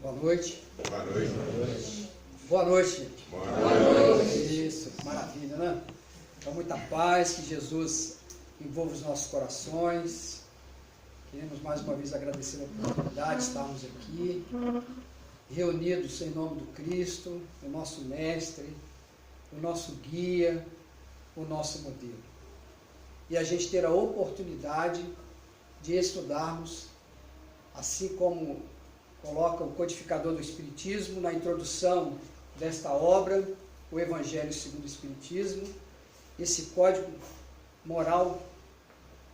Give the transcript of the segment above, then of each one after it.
Boa noite. Boa noite. Boa noite. Boa noite, gente. Boa noite. Isso, maravilha, né? Então, muita paz, que Jesus envolva os nossos corações. Queremos mais uma vez agradecer a oportunidade de estarmos aqui, reunidos em nome do Cristo, o nosso mestre, o nosso guia, o nosso modelo. E a gente ter a oportunidade de estudarmos, assim como coloca o codificador do Espiritismo na introdução desta obra, o Evangelho segundo o Espiritismo, esse código moral,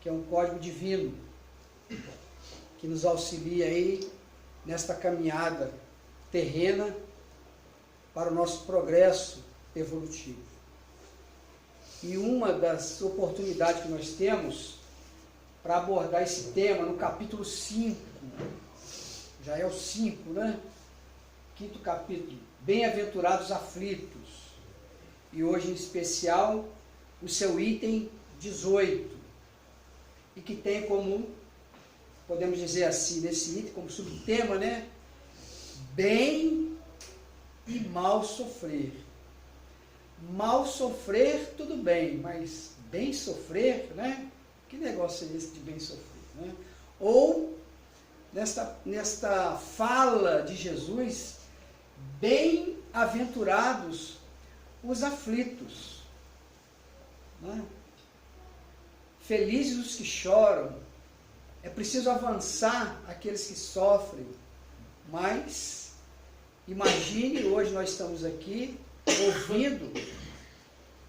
que é um código divino, que nos auxilia aí nesta caminhada terrena para o nosso progresso evolutivo. E uma das oportunidades que nós temos para abordar esse tema no capítulo 5, já é o 5, né? Quinto capítulo, Bem-aventurados aflitos, e hoje em especial o seu item 18, e que tem como, podemos dizer assim, nesse item como subtema, né? Bem e mal sofrer. Mal sofrer, tudo bem, mas bem sofrer, né? Que negócio é esse de bem sofrer, né? Ou, nesta fala de Jesus, bem-aventurados os aflitos, né? Felizes os que choram. É preciso avançar aqueles que sofrem, mas imagine, hoje nós estamos aqui ouvindo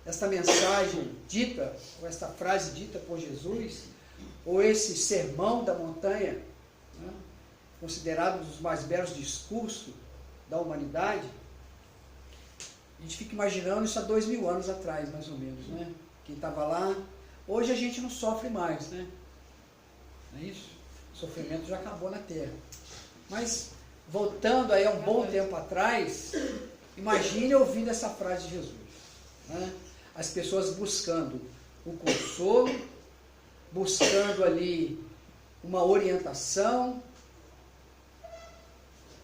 esta mensagem dita, ou esta frase dita por Jesus, ou esse sermão da montanha, né, considerado um dos mais belos discursos da humanidade. A gente fica imaginando isso há 2000 anos atrás, mais ou menos, né? Quem estava lá, hoje a gente não sofre mais, né? Não é isso? O sofrimento já acabou na Terra. Mas, voltando aí a um bom tempo atrás, imagine ouvindo essa frase de Jesus, né? As pessoas buscando o consolo, buscando ali uma orientação,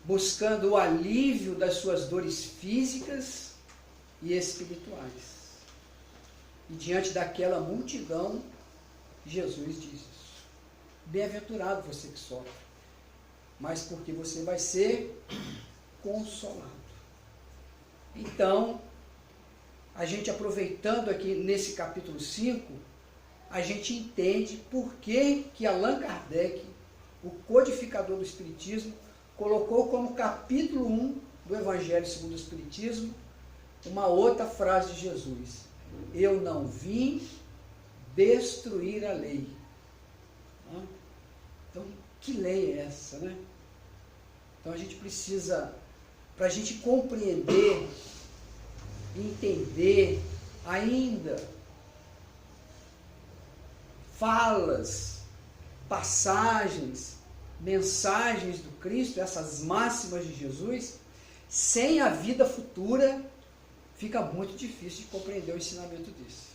buscando o alívio das suas dores físicas e espirituais. E diante daquela multidão, Jesus diz isso. Bem-aventurado você que sofre, mas porque você vai ser consolado. Então, a gente aproveitando aqui nesse capítulo 5, a gente entende por que Allan Kardec, o codificador do Espiritismo, colocou como capítulo 1 do Evangelho segundo o Espiritismo uma outra frase de Jesus: eu não vim destruir a lei. Então, que lei é essa, né? Então a gente precisa, para a gente compreender, entender ainda falas, passagens, mensagens do Cristo, essas máximas de Jesus, sem a vida futura, fica muito difícil de compreender o ensinamento desse.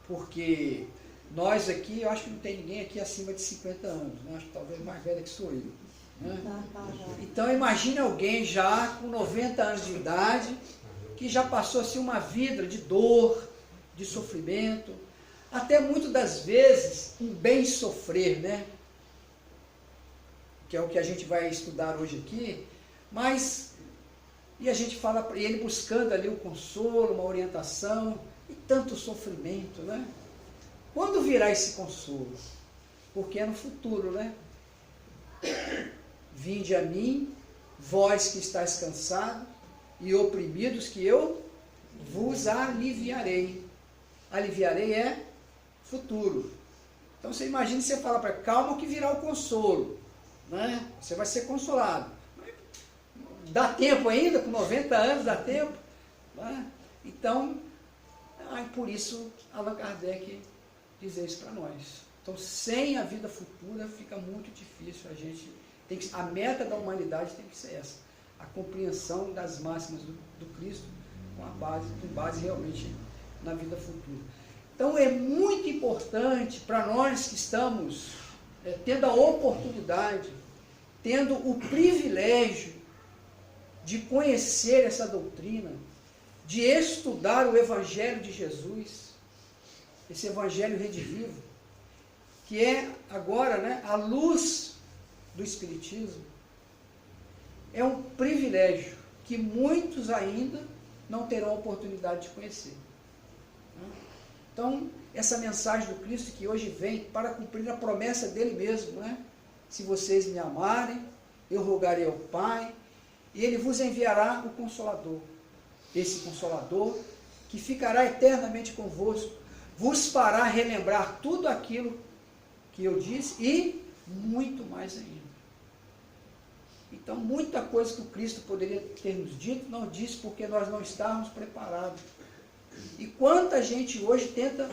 Porque nós aqui, eu acho que não tem ninguém aqui acima de 50 anos, né? Acho que talvez mais velha que sou eu, né? Então imagine alguém já com 90 anos de idade, que já passou assim uma vida de dor, de sofrimento, até muitas das vezes um bem sofrer, né? Que é o que a gente vai estudar hoje aqui, mas, e a gente fala para ele buscando ali o consolo, uma orientação, e tanto sofrimento, né? Quando virá esse consolo? Porque é no futuro, né? Vinde a mim, vós que estáis cansados e oprimidos, que eu vos aliviarei. Aliviarei é futuro. Então você imagina, você fala para calma que virá o consolo, né? Você vai ser consolado. Dá tempo ainda, com 90 anos dá tempo, né? Então, por isso Allan Kardec diz isso para nós. Então, sem a vida futura fica muito difícil. A meta da humanidade tem que ser essa: a compreensão das máximas do Cristo com base realmente na vida futura. Então é muito importante para nós que estamos tendo a oportunidade tendo o privilégio de conhecer essa doutrina, de estudar o Evangelho de Jesus, esse Evangelho redivivo, que é agora, né, a luz do Espiritismo. É um privilégio que muitos ainda não terão a oportunidade de conhecer. Então, essa mensagem do Cristo que hoje vem para cumprir a promessa dele mesmo, né? Se vocês me amarem, eu rogarei ao Pai, e ele vos enviará o Consolador. Esse Consolador que ficará eternamente convosco, vos fará relembrar tudo aquilo que eu disse e muito mais ainda. Então, muita coisa que o Cristo poderia ter nos dito, não disse porque nós não estávamos preparados. E quanta gente hoje tenta,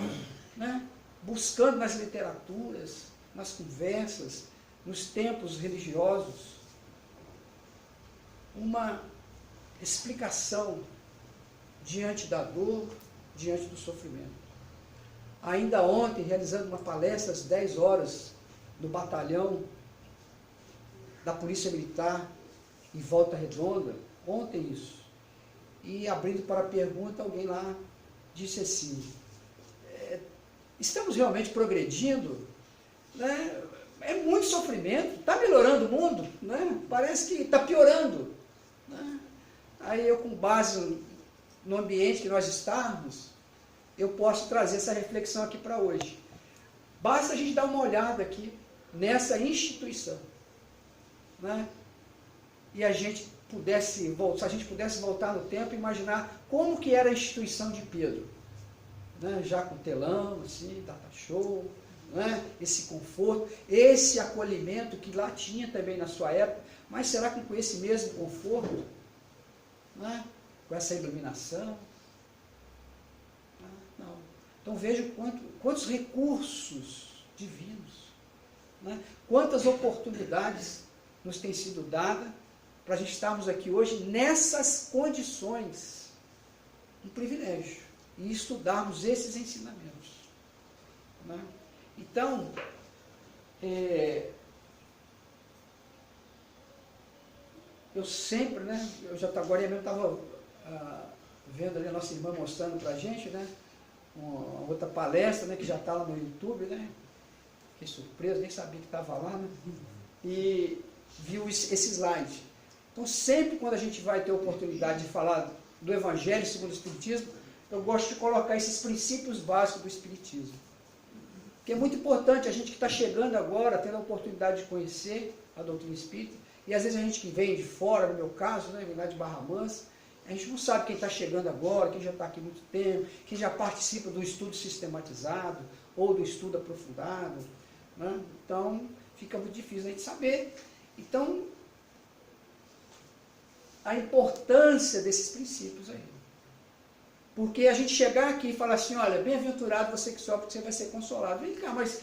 né, buscando nas literaturas, nas conversas, nos templos religiosos, uma explicação diante da dor, diante do sofrimento. Ainda ontem, realizando uma palestra às 10 horas no batalhão da Polícia Militar, em Volta Redonda, ontem isso, e abrindo para a pergunta, alguém lá disse assim, estamos realmente progredindo? Né? É muito sofrimento, está melhorando o mundo? Né? Parece que está piorando. Né? Aí eu, com base no ambiente que nós estamos, eu posso trazer essa reflexão aqui para hoje. Basta a gente dar uma olhada aqui nessa instituição, né? E a gente pudesse, se a gente pudesse voltar no tempo e imaginar como que era a instituição de Pedro, né? Já com telão, assim, data show, né? Esse conforto, esse acolhimento que lá tinha também na sua época, mas será que com esse mesmo conforto, né? Com essa iluminação? Não. Então veja quantos recursos divinos, né? Quantas oportunidades nos têm sido dadas para a gente estarmos aqui hoje nessas condições. Um privilégio. E estudarmos esses ensinamentos. Né? Então, eu sempre, né, agora mesmo estava vendo ali a nossa irmã mostrando para a gente, né, uma outra palestra, né, que já está lá no YouTube, né, fiquei surpreso, nem sabia que estava lá, né, e viu esse slide. Então, sempre quando a gente vai ter a oportunidade de falar do Evangelho segundo o Espiritismo, eu gosto de colocar esses princípios básicos do Espiritismo. Porque é muito importante a gente que está chegando agora, tendo a oportunidade de conhecer a doutrina espírita, e às vezes a gente que vem de fora, no meu caso, né, vem lá de Barra Mansa, a gente não sabe quem está chegando agora, quem já está aqui há muito tempo, quem já participa do estudo sistematizado, ou do estudo aprofundado, né? Então, fica muito difícil a gente saber. Então, a importância desses princípios aí. Porque a gente chegar aqui e falar assim, olha, bem-aventurado você que sofre, porque você vai ser consolado. Vem cá, mas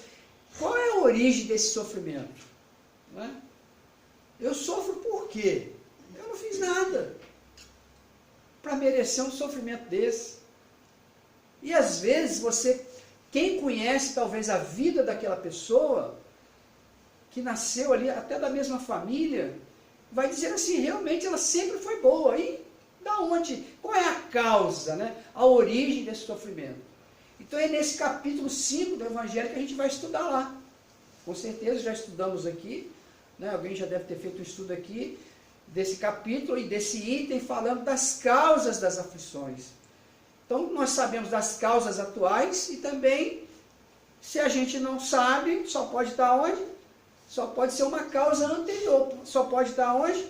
qual é a origem desse sofrimento? Não é? Eu sofro por quê? Eu não fiz nada para merecer um sofrimento desse. E às vezes quem conhece talvez a vida daquela pessoa, que nasceu ali até da mesma família, vai dizer assim, realmente ela sempre foi boa. E da onde? Qual é a causa, né? A origem desse sofrimento? Então é nesse capítulo 5 do Evangelho que a gente vai estudar lá. Com certeza já estudamos aqui, né? Alguém já deve ter feito um estudo aqui, desse capítulo e desse item falando das causas das aflições. Então nós sabemos das causas atuais e também, se a gente não sabe, só pode estar onde? Só pode ser uma causa anterior, só pode estar onde?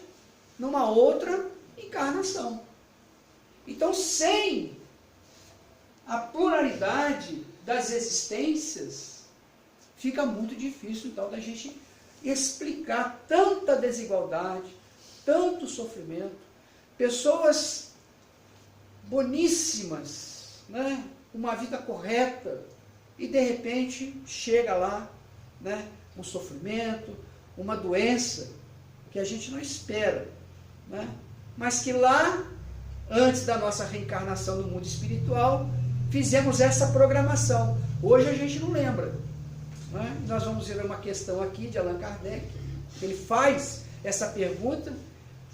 Numa outra encarnação. Então, sem a pluralidade das existências, fica muito difícil, então, da gente explicar tanta desigualdade, tanto sofrimento, pessoas boníssimas, né, uma vida correta, e de repente chega lá, né, um sofrimento, uma doença que a gente não espera, né? Mas que lá, antes da nossa reencarnação no mundo espiritual, fizemos essa programação. Hoje a gente não lembra, né? Nós vamos ver uma questão aqui de Allan Kardec, Ele faz essa pergunta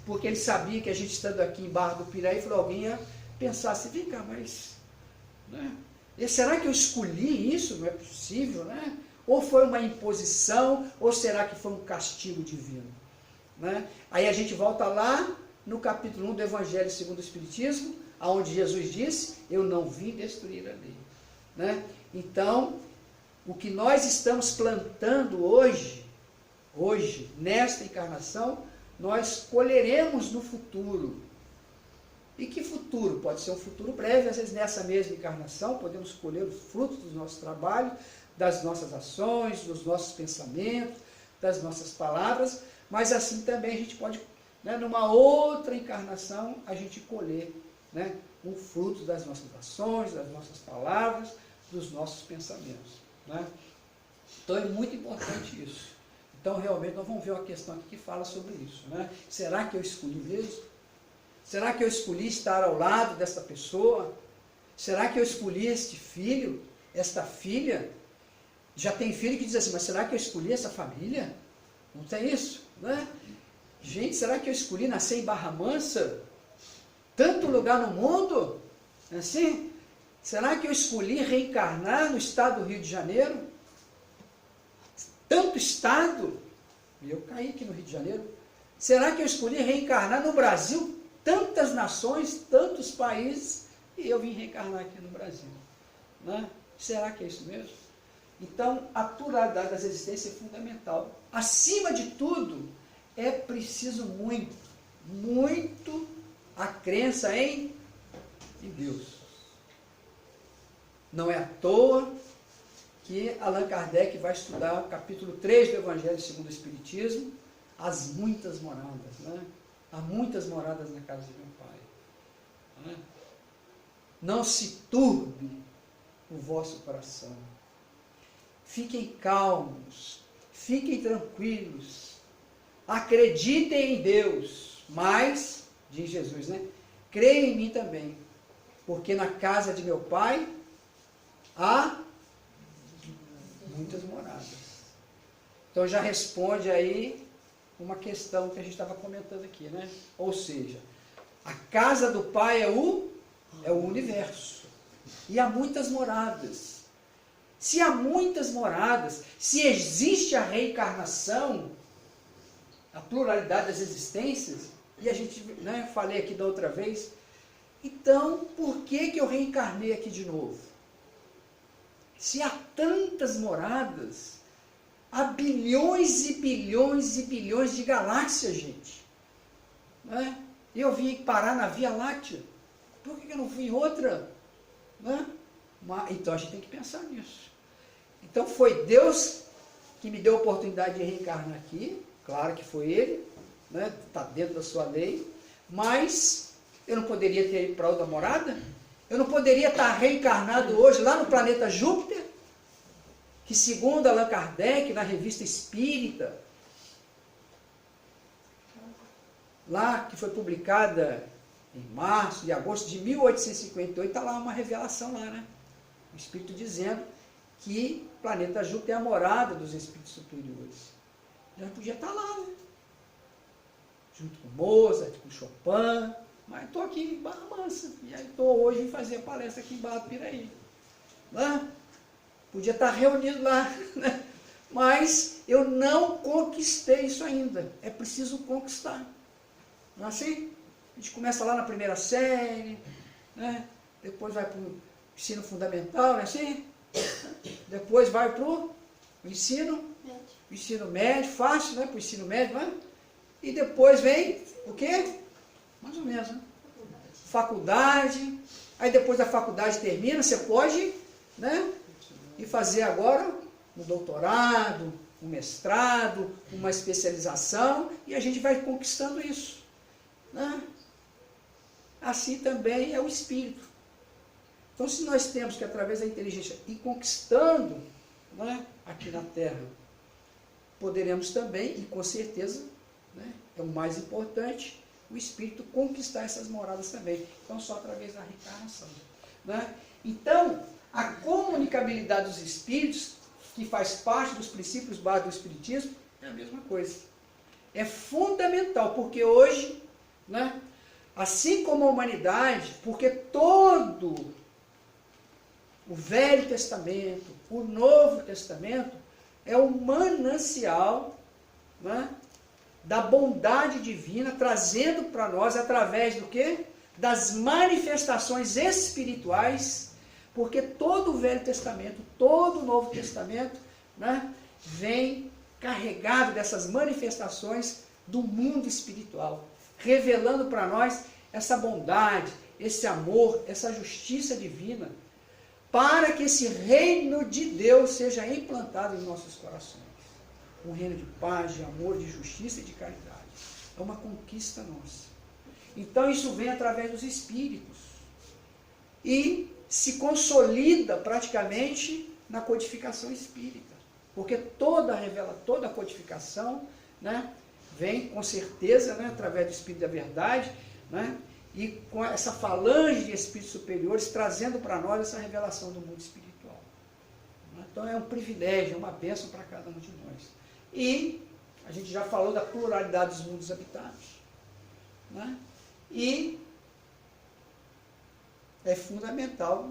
porque ele sabia que a gente estando aqui em Barra do Piraí, falou, alguém ia pensar assim, vem cá, mas... né? E será que eu escolhi isso? Não é possível, né? Ou foi uma imposição, ou será que foi um castigo divino? Né? Aí a gente volta lá no capítulo 1 do Evangelho segundo o Espiritismo, onde Jesus disse, eu não vim destruir a lei. Né? Então, o que nós estamos plantando hoje, nesta encarnação, nós colheremos no futuro. E que futuro? Pode ser um futuro breve, às vezes nessa mesma encarnação, podemos colher os frutos do nosso trabalho, das nossas ações, dos nossos pensamentos, das nossas palavras, mas assim também a gente pode, né, numa outra encarnação, a gente colher, né, o fruto das nossas ações, das nossas palavras, dos nossos pensamentos. Né? Então é muito importante isso. Então realmente nós vamos ver uma questão aqui que fala sobre isso. Né? Será que eu escolhi mesmo? Será que eu escolhi estar ao lado dessa pessoa? Será que eu escolhi este filho, esta filha? Já tem filho que diz assim, mas será que eu escolhi essa família? Não tem isso, né? Gente, será que eu escolhi nascer em Barra Mansa? Tanto lugar no mundo? Assim? Será que eu escolhi reencarnar no estado do Rio de Janeiro? Tanto estado? E eu caí aqui no Rio de Janeiro. Será que eu escolhi reencarnar no Brasil? Tantas nações, tantos países, e eu vim reencarnar aqui no Brasil. Né? Será que é isso mesmo? Então, a pluralidade das existências é fundamental. Acima de tudo, é preciso muito a crença em Deus. Não é à toa que Allan Kardec vai estudar o capítulo 3 do Evangelho segundo o Espiritismo, as muitas moradas, né? Há muitas moradas na casa de meu Pai. Né? Não se turbe o vosso coração. Fiquem calmos, fiquem tranquilos, acreditem em Deus, mas, diz Jesus, né? Creia em mim também, porque na casa de meu Pai há muitas moradas. Então já responde aí uma questão que a gente estava comentando aqui, né? Ou seja, a casa do Pai é o universo. E há muitas moradas. Se há muitas moradas, se existe a reencarnação, a pluralidade das existências, e a gente, né, falei aqui da outra vez, então por que eu reencarnei aqui de novo? Se há tantas moradas, há bilhões e bilhões e bilhões de galáxias, gente. Né? Eu vim parar na Via Láctea. Por que eu não fui em outra? Né? Então a gente tem que pensar nisso. Então foi Deus que me deu a oportunidade de reencarnar aqui. Claro que foi Ele, né? Está dentro da sua lei. Mas eu não poderia ter ido para outra morada? Eu não poderia estar reencarnado hoje lá no planeta Júpiter? Que segundo Allan Kardec, na Revista Espírita, lá que foi publicada em março e agosto de 1858, está lá uma revelação lá, né? O Espírito dizendo que o planeta Júpiter é a morada dos espíritos superiores. Já podia estar lá, né? Junto com Mozart, com Chopin, mas estou aqui em Barra Mansa, e aí estou hoje em fazer a palestra aqui em Barra do Piraí. Né? Podia estar reunido lá, né? Mas eu não conquistei isso ainda. É preciso conquistar. Não é assim? A gente começa lá na primeira série, né? Depois vai para o ensino fundamental, não é assim? Depois vai para o ensino médio, fácil, né? Para o ensino médio, não é? E depois vem o quê? Mais ou menos, né? Faculdade. Aí depois da faculdade termina, você pode, né? E fazer agora um doutorado, um mestrado, uma especialização, e a gente vai conquistando isso. Né? Assim também é o espírito. Então, se nós temos que, através da inteligência, ir conquistando, né, aqui na Terra, poderemos também, e com certeza, né, é o mais importante, o espírito conquistar essas moradas também. Então, só através da reencarnação. Né? Então, a comunicabilidade dos espíritos, que faz parte dos princípios básicos do espiritismo, é a mesma coisa. é fundamental, porque hoje, né, assim como a humanidade, porque todo o Velho Testamento, o Novo Testamento, é o manancial, né, da bondade divina, trazendo para nós, através do quê? Das manifestações espirituais, porque todo o Velho Testamento, todo o Novo Testamento, né, vem carregado dessas manifestações do mundo espiritual, revelando para nós essa bondade, esse amor, essa justiça divina, para que esse reino de Deus seja implantado em nossos corações. Um reino de paz, de amor, de justiça e de caridade. É uma conquista nossa. Então isso vem através dos Espíritos e se consolida praticamente na codificação espírita. Porque toda a codificação, né, vem com certeza, né, através do Espírito da Verdade, né, e com essa falange de Espíritos superiores trazendo para nós essa revelação do mundo espiritual. Então é um privilégio, é uma bênção para cada um de nós. E a gente já falou da pluralidade dos mundos habitados. Né? E é fundamental,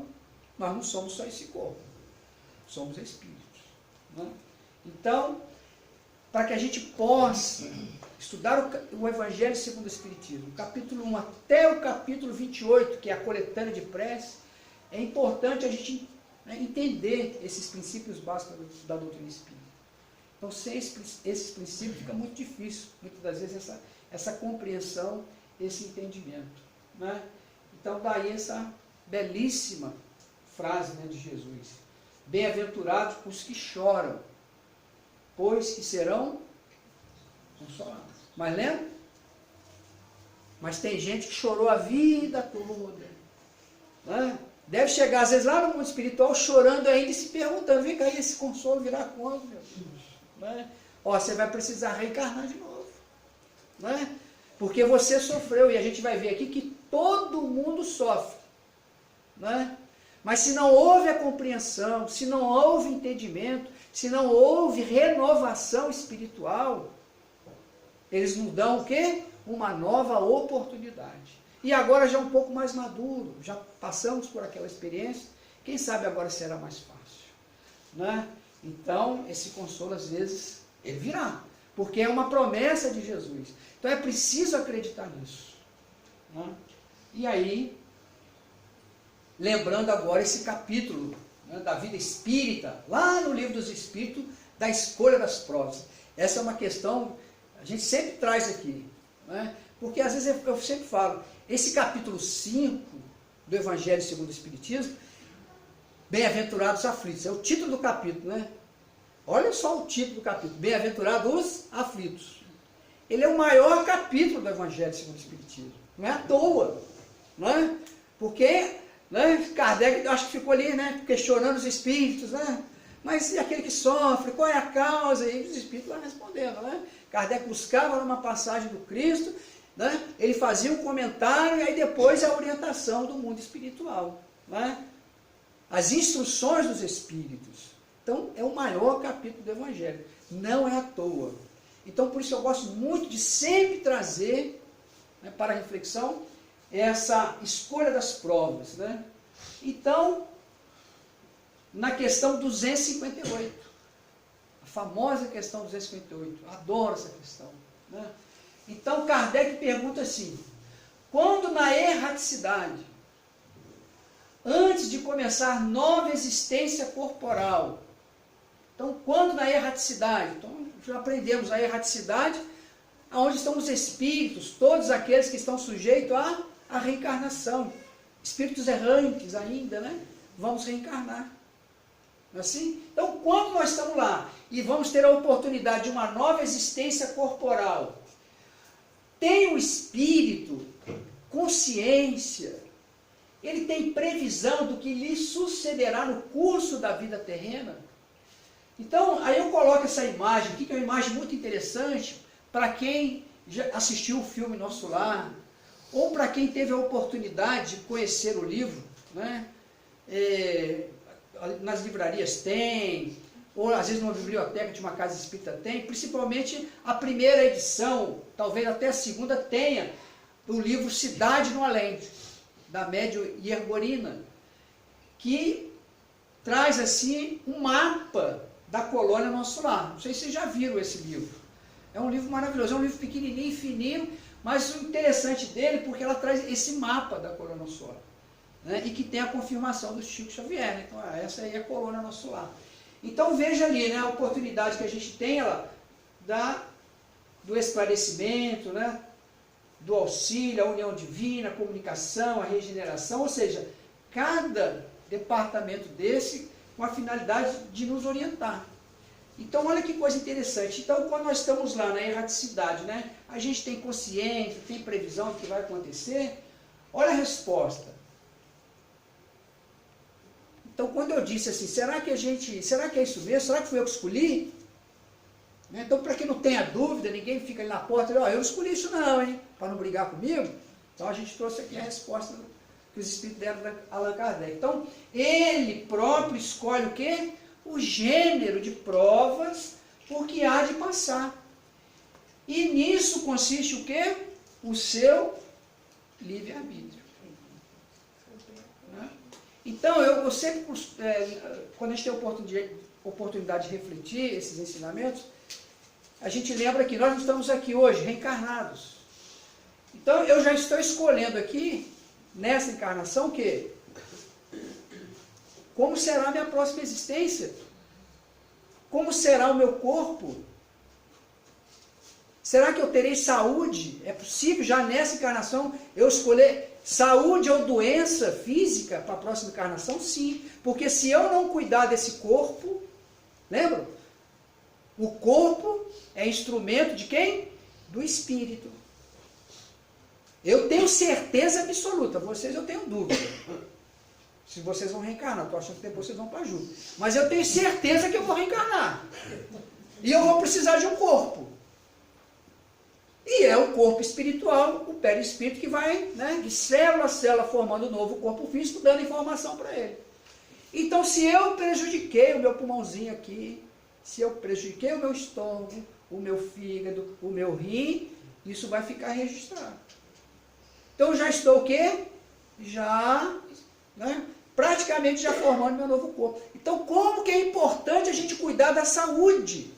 nós não somos só esse corpo, somos espíritos. Né? Então, para que a gente possa estudar o Evangelho segundo o Espiritismo, capítulo 1 até o capítulo 28, que é a coletânea de prece, é importante a gente, né, entender esses princípios básicos da doutrina espírita. Então, sem esses princípios fica muito difícil, muitas das vezes, essa compreensão, esse entendimento. Né? Então, daí essa belíssima frase, né, de Jesus. Bem-aventurados os que choram, pois que serão consolados. Mas lembra? Mas tem gente que chorou a vida toda. Né? Deve chegar, às vezes, lá no mundo espiritual, chorando ainda e se perguntando, vem cá, esse consolo virá quando, meu Deus? Né? Ó, você vai precisar reencarnar de novo. Né? Porque você sofreu, e a gente vai ver aqui que todo mundo sofre. Né? Mas se não houve a compreensão, se não houve entendimento, se não houve renovação espiritual, eles nos dão o quê? Uma nova oportunidade. E agora já um pouco mais maduro, já passamos por aquela experiência, quem sabe agora será mais fácil. Né? Então, esse consolo às vezes, ele virá, porque é uma promessa de Jesus. Então é preciso acreditar nisso. Né? E aí, lembrando agora esse capítulo, né, da vida espírita, lá no Livro dos Espíritos, da escolha das provas. Essa é uma questão, a gente sempre traz aqui, né? Porque às vezes eu sempre falo, esse capítulo 5 do Evangelho segundo o Espiritismo, Bem-aventurados aflitos, é o título do capítulo, né? Olha só o título do capítulo, Bem-aventurados aflitos. Ele é o maior capítulo do Evangelho segundo o Espiritismo, não é à toa, né? Porque, né, Kardec, acho que ficou ali, né, questionando os espíritos, né? Mas e aquele que sofre, qual é a causa? E os espíritos lá respondendo, né? Kardec buscava numa passagem do Cristo, né? Ele fazia um comentário e aí depois a orientação do mundo espiritual, né? As instruções dos espíritos. Então é o maior capítulo do Evangelho, não é à toa. Então por isso eu gosto muito de sempre trazer, né, para a reflexão essa escolha das provas. Né? Então, na questão 258, a famosa questão 258, adoro essa questão. Né? Então Kardec pergunta assim, quando na erraticidade, antes de começar nova existência corporal, então quando na erraticidade, então já aprendemos a erraticidade, onde estão os espíritos, todos aqueles que estão sujeitos à reencarnação, espíritos errantes ainda, né? Vamos reencarnar. Não é assim? Então, quando nós estamos lá e vamos ter a oportunidade de uma nova existência corporal, tem o espírito consciência, ele tem previsão do que lhe sucederá no curso da vida terrena? Então, aí eu coloco essa imagem aqui, que é uma imagem muito interessante para quem já assistiu o filme Nosso Lar, ou para quem teve a oportunidade de conhecer o livro, né? Nas livrarias tem, ou às vezes numa biblioteca de uma casa espírita tem, principalmente a primeira edição, talvez até a segunda tenha, o livro Cidade no Além, da médium Iergorina, que traz assim um mapa da colônia Nosso Lar. Não sei se vocês já viram esse livro. É um livro maravilhoso, é um livro pequenininho, fininho, mas o interessante dele porque ela traz esse mapa da colônia Nosso Lar, né? E que tem a confirmação do Chico Xavier, né? Então essa aí é a colônia Nosso Lar. Então veja ali, né, a oportunidade que a gente tem, ela, do esclarecimento, né, do auxílio, a união divina, a comunicação, a regeneração, ou seja, cada departamento desse com a finalidade de nos orientar. Então olha que coisa interessante. Então quando nós estamos lá na erraticidade, né, a gente tem consciência, tem previsão do que vai acontecer, olha a resposta. Então quando eu disse assim, será que é isso mesmo? Será que fui eu que escolhi? Então para que não tenha dúvida, ninguém fica ali na porta, eu não escolhi isso não, hein? Para não brigar comigo. Então a gente trouxe aqui a resposta que os espíritos deram para Allan Kardec. Então ele próprio escolhe o quê? O gênero de provas por que há de passar. E nisso consiste o quê? O seu livre-arbítrio. Então, eu sempre, quando a gente tem oportunidade de refletir esses ensinamentos, a gente lembra que nós não estamos aqui hoje reencarnados. Então, eu já estou escolhendo aqui, nessa encarnação, o quê? Como será a minha próxima existência? Como será o meu corpo? Será que eu terei saúde? É possível já nessa encarnação eu escolher saúde ou doença física para a próxima encarnação? Sim. Porque se eu não cuidar desse corpo, lembra? O corpo é instrumento de quem? Do espírito. Eu tenho certeza absoluta, vocês eu tenho dúvida. Se vocês vão reencarnar, estou achando que depois vocês vão para a Ju. Mas eu tenho certeza que eu vou reencarnar. E eu vou precisar de um corpo. E é o corpo espiritual, o perispírito, que vai, né, de célula a célula, formando um novo corpo físico, dando informação para ele. Então, se eu prejudiquei o meu pulmãozinho aqui, se eu prejudiquei o meu estômago, o meu fígado, o meu rim, isso vai ficar registrado. Então, já estou o quê? Praticamente já formando meu novo corpo. Então, como que é importante a gente cuidar da saúde?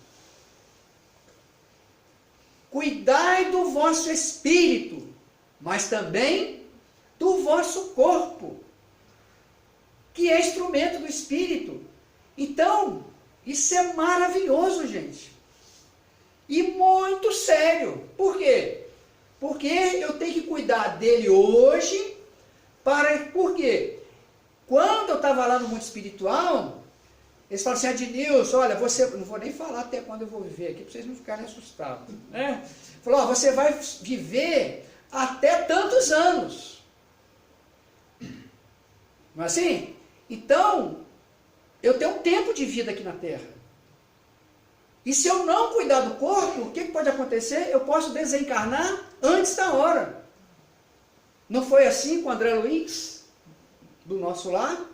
Cuidai do vosso espírito, mas também do vosso corpo, que é instrumento do espírito. Então, isso é maravilhoso, gente. E muito sério. Por quê? Porque eu tenho que cuidar dele hoje, por quê? Quando eu estava lá no mundo espiritual, eles falam assim, Adnilson, olha, você, não vou nem falar até quando eu vou viver aqui, para vocês não ficarem assustados, né? Falou, você vai viver até tantos anos. Não é assim? Então, eu tenho um tempo de vida aqui na Terra. E se eu não cuidar do corpo, o que pode acontecer? Eu posso desencarnar antes da hora. Não foi assim com o André Luiz, do Nosso Lar?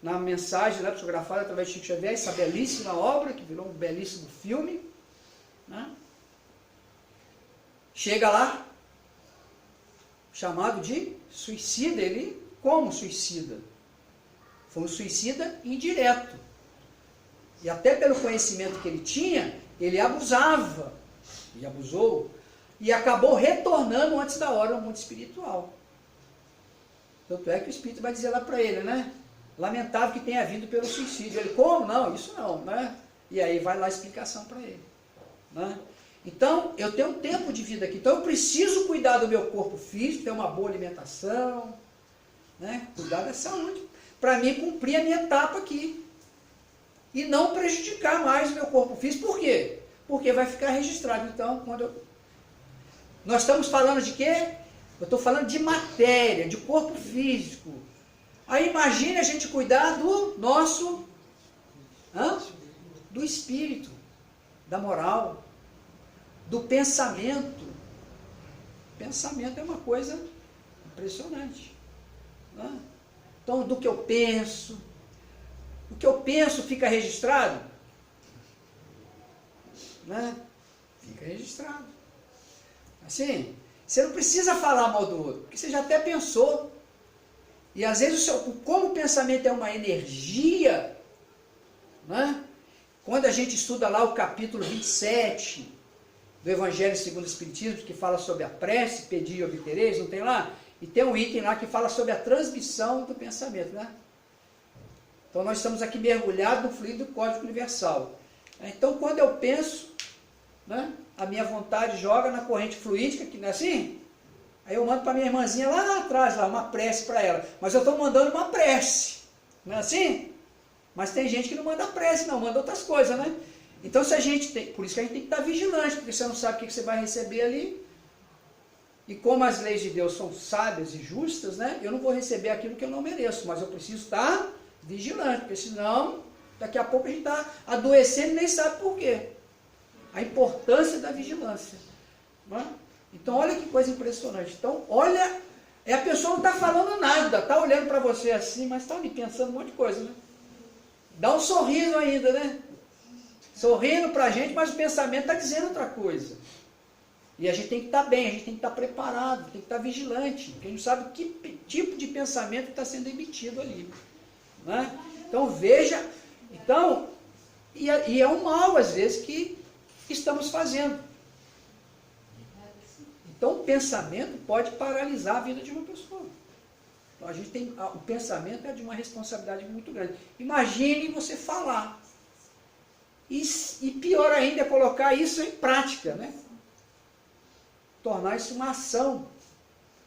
Na mensagem, né, psicografada através de Chico Xavier, essa belíssima obra, que virou um belíssimo filme, né? Chega lá, chamado de suicida. Ele, como suicida? Foi um suicida indireto. E até pelo conhecimento que ele tinha, ele abusava, e abusou, e acabou retornando antes da hora ao mundo espiritual. Tanto é que o Espírito vai dizer lá para ele, né? Lamentável que tenha vindo pelo suicídio. Ele, como? Não, isso não, né? E aí vai lá a explicação para ele, né? Então, eu tenho um tempo de vida aqui, então eu preciso cuidar do meu corpo físico, ter uma boa alimentação, né? Cuidar da saúde, para mim cumprir a minha etapa aqui. E não prejudicar mais o meu corpo físico. Por quê? Porque vai ficar registrado. Então, nós estamos falando de quê? Eu estou falando de matéria, de corpo físico. Aí imagine a gente cuidar do nosso, do espírito, da moral, do pensamento. Pensamento é uma coisa impressionante. Então, do que eu penso, O que eu penso fica registrado? Né? Fica registrado. Assim, você não precisa falar mal do outro, porque você já até pensou. E às vezes, como o pensamento é uma energia, né? Quando a gente estuda lá o capítulo 27 do Evangelho segundo o Espiritismo, que fala sobre a prece, pedir e obtereis, não tem lá? E tem um item lá que fala sobre a transmissão do pensamento, né? Então nós estamos aqui mergulhados no fluido do código universal. Então quando eu penso, né, a minha vontade joga na corrente fluídica, que não é assim? Aí eu mando para minha irmãzinha lá atrás, lá, uma prece para ela. Mas eu estou mandando uma prece, não é assim? Mas tem gente que não manda prece, não, manda outras coisas, né? Então se a gente tem, por isso que a gente tem que estar vigilante, porque você não sabe o que você vai receber ali. E como as leis de Deus são sábias e justas, né? Eu não vou receber aquilo que eu não mereço, mas eu preciso estar vigilante, porque senão daqui a pouco a gente está adoecendo e nem sabe por quê. A importância da vigilância. Não é? Então olha que coisa impressionante. Então olha, a pessoa não está falando nada, está olhando para você assim, mas está ali pensando um monte de coisa, né? Dá um sorriso ainda, né? Sorrindo para a gente, mas o pensamento está dizendo outra coisa. E a gente tem que estar bem, a gente tem que estar preparado, tem que estar vigilante, porque a gente não sabe que tipo de pensamento está sendo emitido ali. Né? Então veja, e é um mal às vezes que estamos fazendo. Então o pensamento pode paralisar a vida de uma pessoa. Então, o pensamento é de uma responsabilidade muito grande. Imagine você falar. E pior ainda é colocar isso em prática, né? Tornar isso uma ação.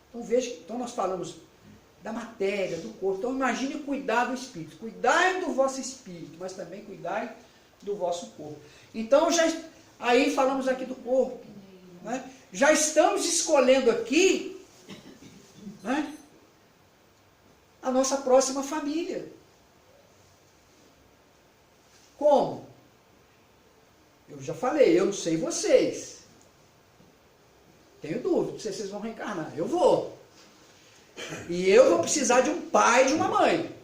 Então veja, então nós falamos da matéria, do corpo. Então imagine cuidar do espírito. Cuidai do vosso espírito, mas também cuidai do vosso corpo. Então aí falamos aqui do corpo. Né? Já estamos escolhendo aqui, né, a nossa próxima família. Como? Eu já falei, eu não sei vocês. Tenho dúvida se vocês vão reencarnar. Eu vou. E eu vou precisar de um pai e de uma mãe.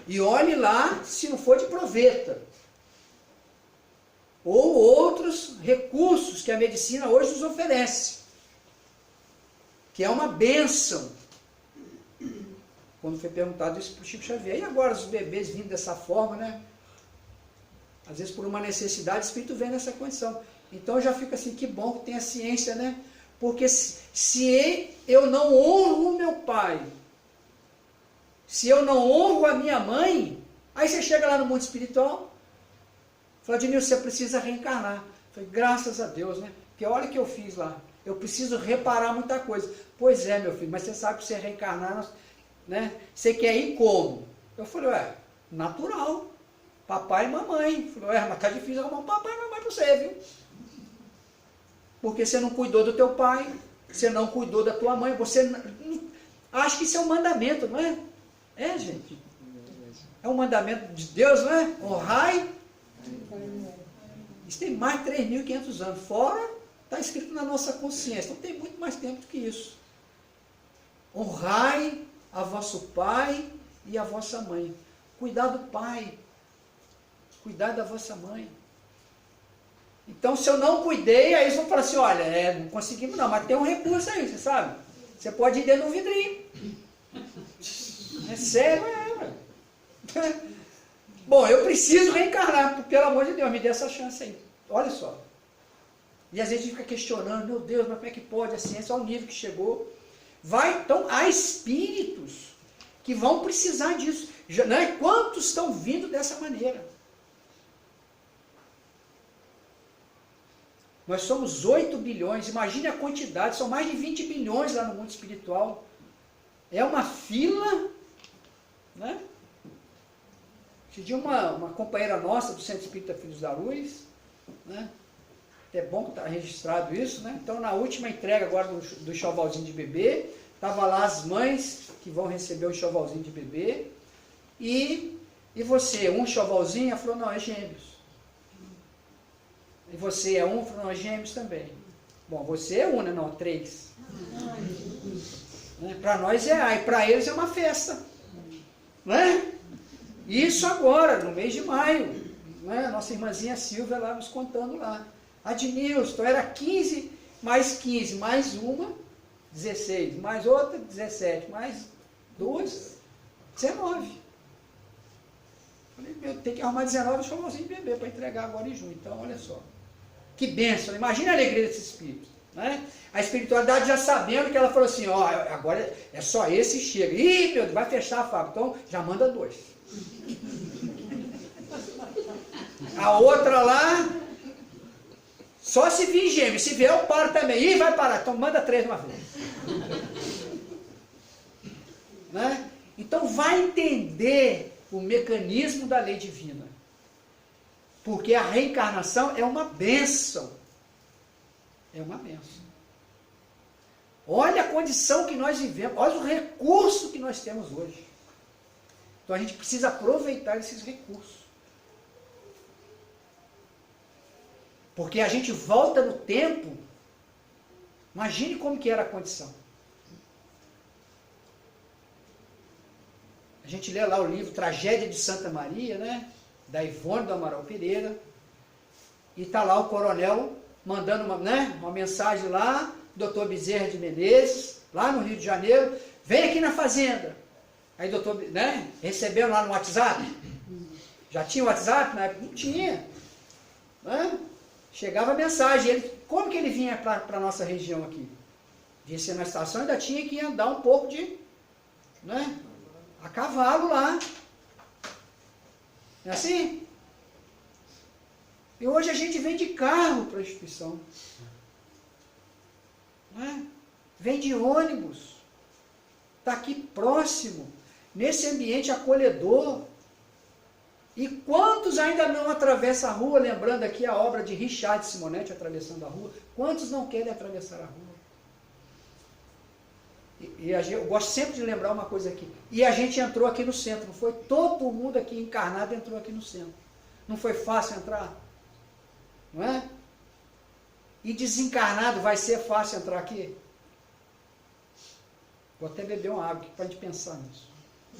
E olhe lá se não for de proveta. Ou outros recursos que a medicina hoje nos oferece. Que é uma bênção. Quando foi perguntado isso para o Chico Xavier. E agora os bebês vindo dessa forma, né? Às vezes por uma necessidade, o espírito vem nessa condição. Então eu já fico assim, que bom que tem a ciência, né? Porque se eu não honro o meu pai, se eu não honro a minha mãe, aí você chega lá no mundo espiritual, fala, Denilson, você precisa reencarnar. Eu falei, graças a Deus, né? Porque olha o que eu fiz lá. Eu preciso reparar muita coisa. Pois é, meu filho, mas você sabe que você reencarnar, né? Você quer ir como? Eu falei, natural. Papai e mamãe. Eu falei, mas tá difícil arrumar um papai e mamãe para você, viu? Porque você não cuidou do teu pai, você não cuidou da tua mãe, você acha que isso é um mandamento, não é? É, gente. É um mandamento de Deus, não é? Honrai. Isso tem mais de 3.500 anos. Fora, está escrito na nossa consciência. Então tem muito mais tempo do que isso. Honrai a vosso pai e a vossa mãe. Cuidar do pai. Cuidar da vossa mãe. Então, se eu não cuidei, aí eles vão falar assim, olha, não conseguimos não, mas tem um recurso aí, você sabe? Você pode ir dentro do vidrinho. É sério, velho. Bom, eu preciso reencarnar, pelo amor de Deus, me dê essa chance aí. Olha só. E às vezes a gente fica questionando, meu Deus, mas como é que pode a ciência, olha o nível que chegou. Então, há espíritos que vão precisar disso. Né? Quantos estão vindo dessa maneira? Nós somos 8 bilhões, imagine a quantidade, são mais de 20 bilhões lá no mundo espiritual. É uma fila, né? Esse dia uma companheira nossa do Centro Espírita Filhos da Luz, né? É bom que está registrado isso, né? Então na última entrega agora do enxovalzinho de bebê, estava lá as mães que vão receber o enxovalzinho de bebê, e você, um enxovalzinho? Ela falou, não, é gêmeos. E você é um? Não, gêmeos também. Bom, você é um, né? Não, 3. Né? Para nós e para eles é uma festa. Né? Isso agora, no mês de maio. Né? Nossa irmãzinha Silvia lá nos contando lá. Adnilson, era 15, mais 15, mais uma, 16, mais outra, 17, mais duas, 19. Falei, meu, tem que arrumar 19 chocolzinhos de bebê para entregar agora em junho. Então, olha só. Que bênção, imagina a alegria desse espírito. Né? A espiritualidade já sabendo que ela falou assim, ó, agora é só esse e chega. Ih, meu Deus, vai fechar a fábrica, então já manda 2. A outra lá, só se vir gêmeo, se vier eu paro também. Ih, vai parar, então manda 3 de uma vez. Né? Então vai entender o mecanismo da lei divina. Porque a reencarnação é uma bênção. É uma bênção. Olha a condição que nós vivemos, olha o recurso que nós temos hoje. Então a gente precisa aproveitar esses recursos. Porque a gente volta no tempo, imagine como que era a condição. A gente lê lá o livro Tragédia de Santa Maria, né? Da Ivone do Amaral Pereira, e está lá o coronel mandando uma mensagem lá, doutor Bezerra de Menezes, lá no Rio de Janeiro, vem aqui na fazenda. Aí doutor, né, recebendo lá no WhatsApp, já tinha o WhatsApp na época? Não tinha. Né? Chegava a mensagem, como que ele vinha para a nossa região aqui? Vinha na estação, ainda tinha que andar um pouco né, a cavalo lá. É assim? E hoje a gente vem de carro para a instituição. Não é? Vem de ônibus. Está aqui próximo, nesse ambiente acolhedor. E quantos ainda não atravessam a rua, lembrando aqui a obra de Richard Simonetti, Atravessando a Rua, quantos não querem atravessar a rua? Eu gosto sempre de lembrar uma coisa aqui. E a gente entrou aqui no centro, não foi? Todo mundo aqui encarnado entrou aqui no centro. Não foi fácil entrar? Não é? E desencarnado vai ser fácil entrar aqui? Vou até beber uma água aqui para a gente pensar nisso.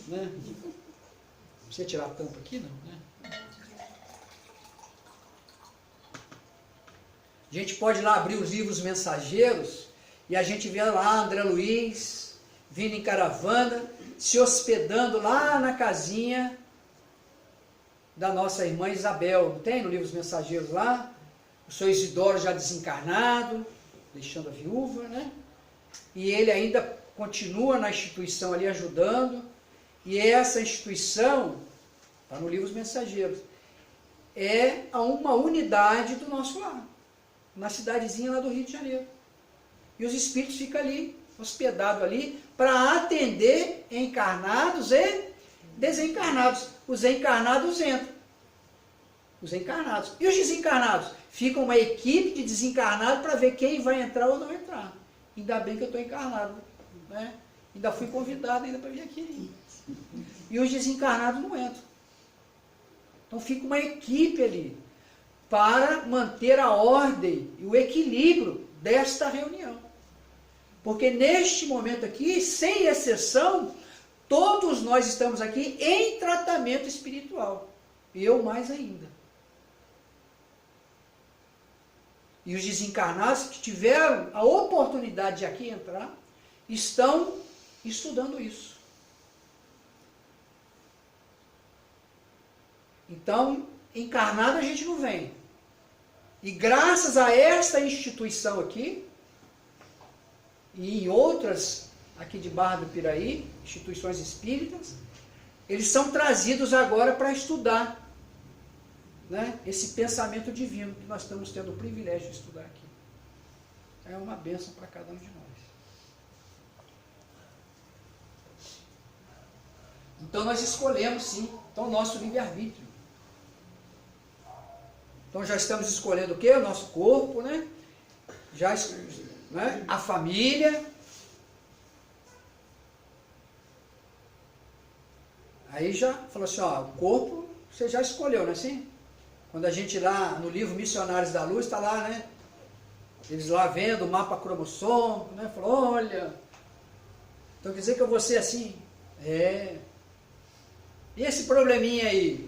Né? Não precisa tirar a tampa aqui, não, né? A gente pode lá abrir os livros mensageiros e a gente vê lá André Luiz vindo em caravana, se hospedando lá na casinha da nossa irmã Isabel. Não tem no livro dos mensageiros lá? O seu Isidoro já desencarnado, deixando a viúva, né? E ele ainda continua na instituição ali ajudando. E essa instituição, está no livro dos mensageiros, é uma unidade do nosso lar, na cidadezinha lá do Rio de Janeiro. E os espíritos ficam ali, hospedados ali, para atender encarnados e desencarnados. Os encarnados entram. Os encarnados. E os desencarnados? Fica uma equipe de desencarnados para ver quem vai entrar ou não entrar. Ainda bem que eu estou encarnado. Né? Ainda fui convidado ainda para vir aqui. E os desencarnados não entram. Então fica uma equipe ali para manter a ordem e o equilíbrio desta reunião. Porque neste momento aqui, sem exceção, todos nós estamos aqui em tratamento espiritual. Eu mais ainda. E os desencarnados que tiveram a oportunidade de aqui entrar, estão estudando isso. Então, encarnado a gente não vem. E graças a esta instituição aqui, e em outras aqui de Barra do Piraí, instituições espíritas, eles são trazidos agora para estudar, né, esse pensamento divino que nós estamos tendo o privilégio de estudar aqui. É uma bênção para cada um de nós. Então nós escolhemos sim, então o nosso livre-arbítrio. Então já estamos escolhendo o quê? O nosso corpo, né? Já, né? A família. Aí já falou assim, ó, o corpo você já escolheu, não é assim? Quando a gente lá no livro Missionários da Luz, está lá, né? Eles lá vendo o mapa cromossômico, né? Falou, olha, então quer dizer que eu vou ser assim? É. E esse probleminha aí?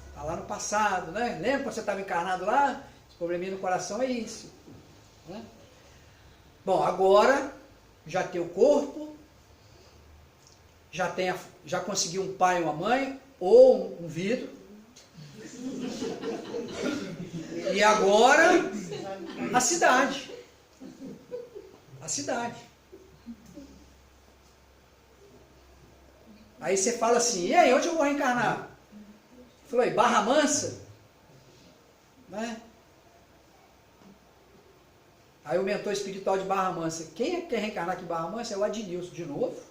Está lá no passado, né? Lembra quando você estava encarnado lá? Esse probleminha no coração é isso. Né? Bom, agora já tem o corpo, já conseguiu um pai e uma mãe, ou um vidro. E agora, a cidade. A cidade. Aí você fala assim, e aí, onde eu vou reencarnar? Falei, Barra Mansa? Né? Aí o mentor espiritual de Barra Mansa, quem quer reencarnar aqui em Barra Mansa é o Adnilson, de novo.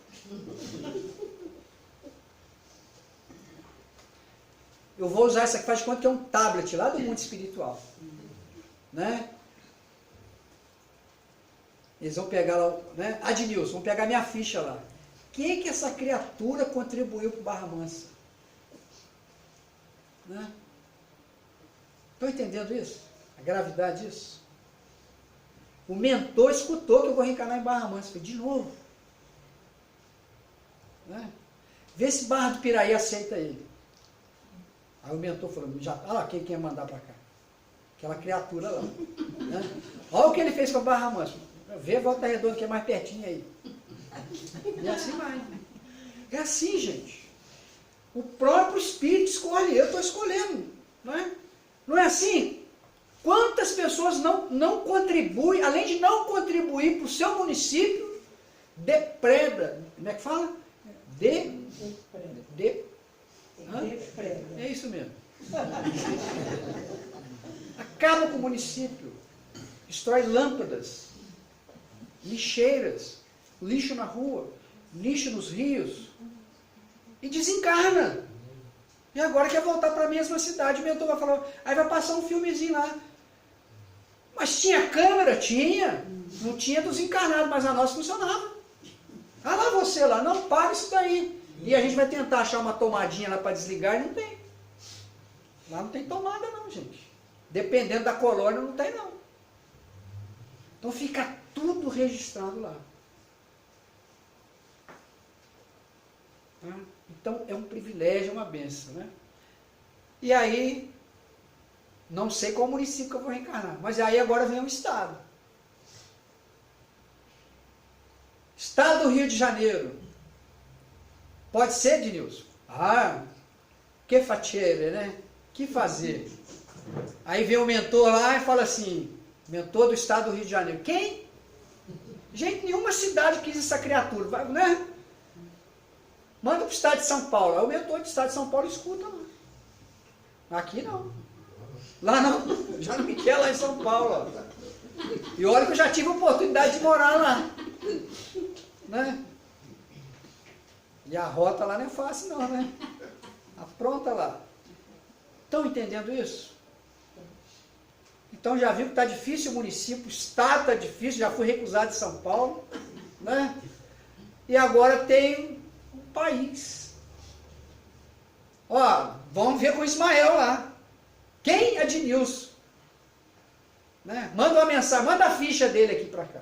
Eu vou usar isso aqui, faz de conta que é um tablet lá do mundo espiritual. Né? Eles vão pegar lá, né? Adnilson, vão pegar minha ficha lá. Quem que essa criatura contribuiu para o Barra Mansa? Né? Estão entendendo isso? A gravidade disso? O mentor escutou que eu vou reencarnar em Barra Mansa. Falei, de novo. Né? Vê se Barra do Piraí aceita ele. Aí o mentor falou, quem quer mandar para cá? Aquela criatura lá. Né? Olha o que ele fez com a Barra Mansa. Vê a Volta Redonda que é mais pertinho aí. E assim vai. É assim, gente. O próprio Espírito escolhe, eu estou escolhendo. Não é? Não é assim? Quantas pessoas não contribuem, além de não contribuir para o seu município, depreda. Como é que fala? É isso mesmo. Acaba com o município. Destrói lâmpadas, lixeiras, lixo na rua, lixo nos rios. E desencarna. E agora quer voltar para a mesma cidade. O mentor vai falar, aí vai passar um filmezinho lá. Mas tinha câmera? Tinha. Não tinha dos encarnados, mas a nossa funcionava. Ah lá você lá, não, para isso daí. E a gente vai tentar achar uma tomadinha lá para desligar e não tem. Lá não tem tomada não, gente. Dependendo da colônia, não tem não. Então fica tudo registrado lá. Então é um privilégio, é uma bênção, né? E aí, não sei qual município que eu vou reencarnar, mas aí agora vem o Estado. Estado do Rio de Janeiro. Pode ser, Ednilson? Que facere, né? Que fazer? Aí vem o mentor lá e fala assim, mentor do Estado do Rio de Janeiro. Quem? Gente, nenhuma cidade quis essa criatura, vai, né? Manda para o Estado de São Paulo. Aí o mentor do Estado de São Paulo escuta lá. Aqui não. Lá não. Já não me quer lá em São Paulo. Ó. E olha que eu já tive a oportunidade de morar lá. Né? E a rota lá não é fácil não, né? Apronta lá. Estão entendendo isso? Então já viu que está difícil o município, o Estado está difícil, já fui recusado de São Paulo. Né? E agora tem um país. Ó, vamos ver com o Ismael lá. Quem? Adnilson. Né? Manda uma mensagem, manda a ficha dele aqui para cá.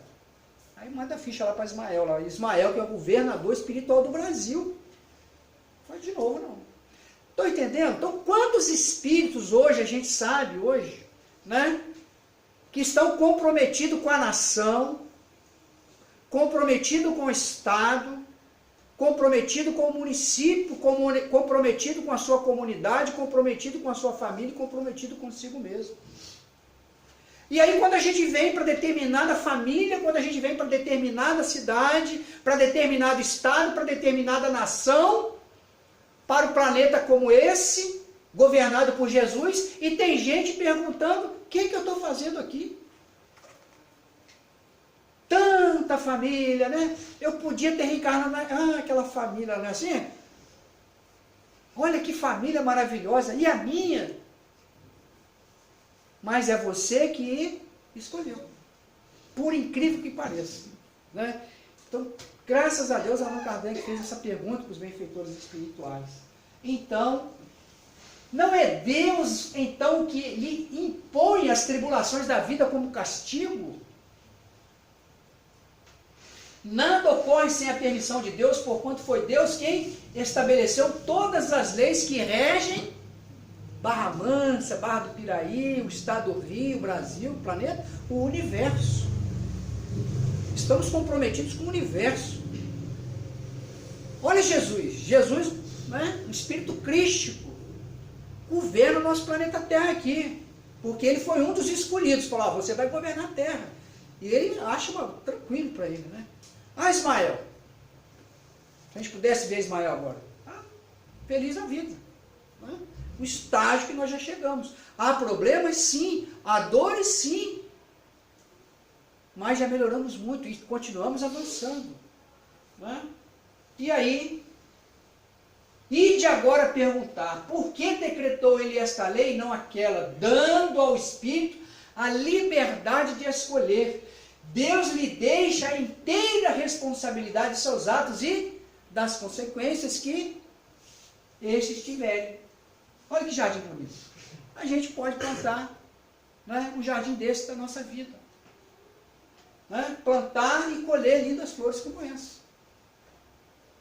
Aí manda a ficha lá para Ismael. Lá. Ismael, que é o governador espiritual do Brasil. Não faz de novo, não. Estão entendendo? Então, quantos espíritos hoje, a gente sabe hoje, né, que estão comprometidos com a nação, comprometidos com o Estado, comprometido com o município, comprometido com a sua comunidade, comprometido com a sua família, comprometido consigo mesmo. E aí quando a gente vem para determinada família, quando a gente vem para determinada cidade, para determinado estado, para determinada nação, para um planeta como esse, governado por Jesus, e tem gente perguntando, o que eu estou fazendo aqui? Tanta família, né? Eu podia ter reencarnado aquela família, não é assim? Olha que família maravilhosa, e a minha? Mas é você que escolheu, por incrível que pareça. Né? Então, graças a Deus, Allan Kardec fez essa pergunta para os benfeitores espirituais. Então, não é Deus, então, que lhe impõe as tribulações da vida como castigo? Nada ocorre sem a permissão de Deus, porquanto foi Deus quem estabeleceu todas as leis que regem Barra Mansa, Barra do Piraí, o estado do Rio, o Brasil, o planeta, o universo. Estamos comprometidos com o universo. Olha Jesus, né, um espírito crístico, governa o nosso planeta Terra aqui, porque ele foi um dos escolhidos, falou, você vai governar a Terra. E ele acha tranquilo para ele, né? Ismael, se a gente pudesse ver Ismael agora, feliz a vida, né? O estágio que nós já chegamos. Há problemas sim, há dores sim, mas já melhoramos muito e continuamos avançando, né? E aí, ide agora perguntar, por que decretou ele esta lei e não aquela, dando ao Espírito a liberdade de escolher? Deus lhe deixa a inteira responsabilidade de seus atos e das consequências que estes tiverem. Olha que jardim bonito. A gente pode plantar, né, um jardim desse da nossa vida. Né? Plantar e colher lindas flores como essa.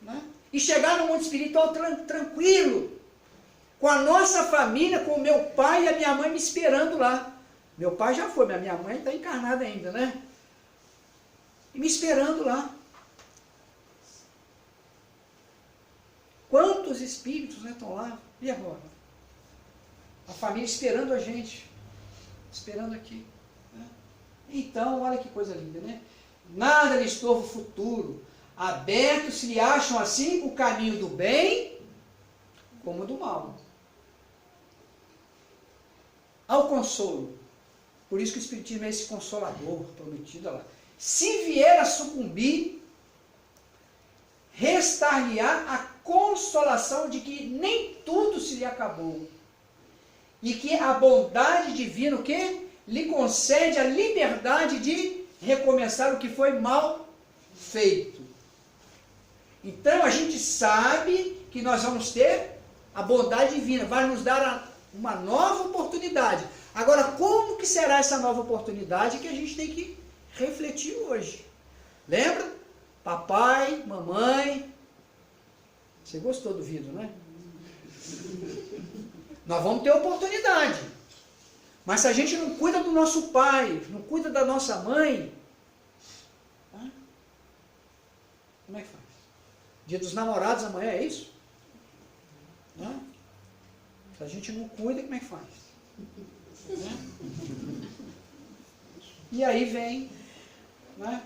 Né? E chegar no mundo espiritual tranquilo, com a nossa família, com o meu pai e a minha mãe me esperando lá. Meu pai já foi, mas minha mãe está encarnada ainda, né? E me esperando lá. Quantos espíritos, né, estão lá? E agora? A família esperando a gente, esperando aqui. Né? Então, olha que coisa linda, né? Nada lhe estorva o futuro. Aberto se lhe acham assim o caminho do bem como do mal. Ao consolo. Por isso que o Espiritismo é esse consolador prometido lá. Se vier a sucumbir, restar-lhe-á a consolação de que nem tudo se lhe acabou. E que a bondade divina, o quê? Lhe concede a liberdade de recomeçar o que foi mal feito. Então a gente sabe que nós vamos ter a bondade divina, vai nos dar uma nova oportunidade. Agora, como que será essa nova oportunidade que a gente tem que refletir hoje? Lembra? Papai, mamãe. Você gostou do vídeo, né? Nós vamos ter oportunidade. Mas se a gente não cuida do nosso pai, não cuida da nossa mãe, como é que faz? Dia dos namorados amanhã, é isso? Se a gente não cuida, como é que faz? E aí vem, né,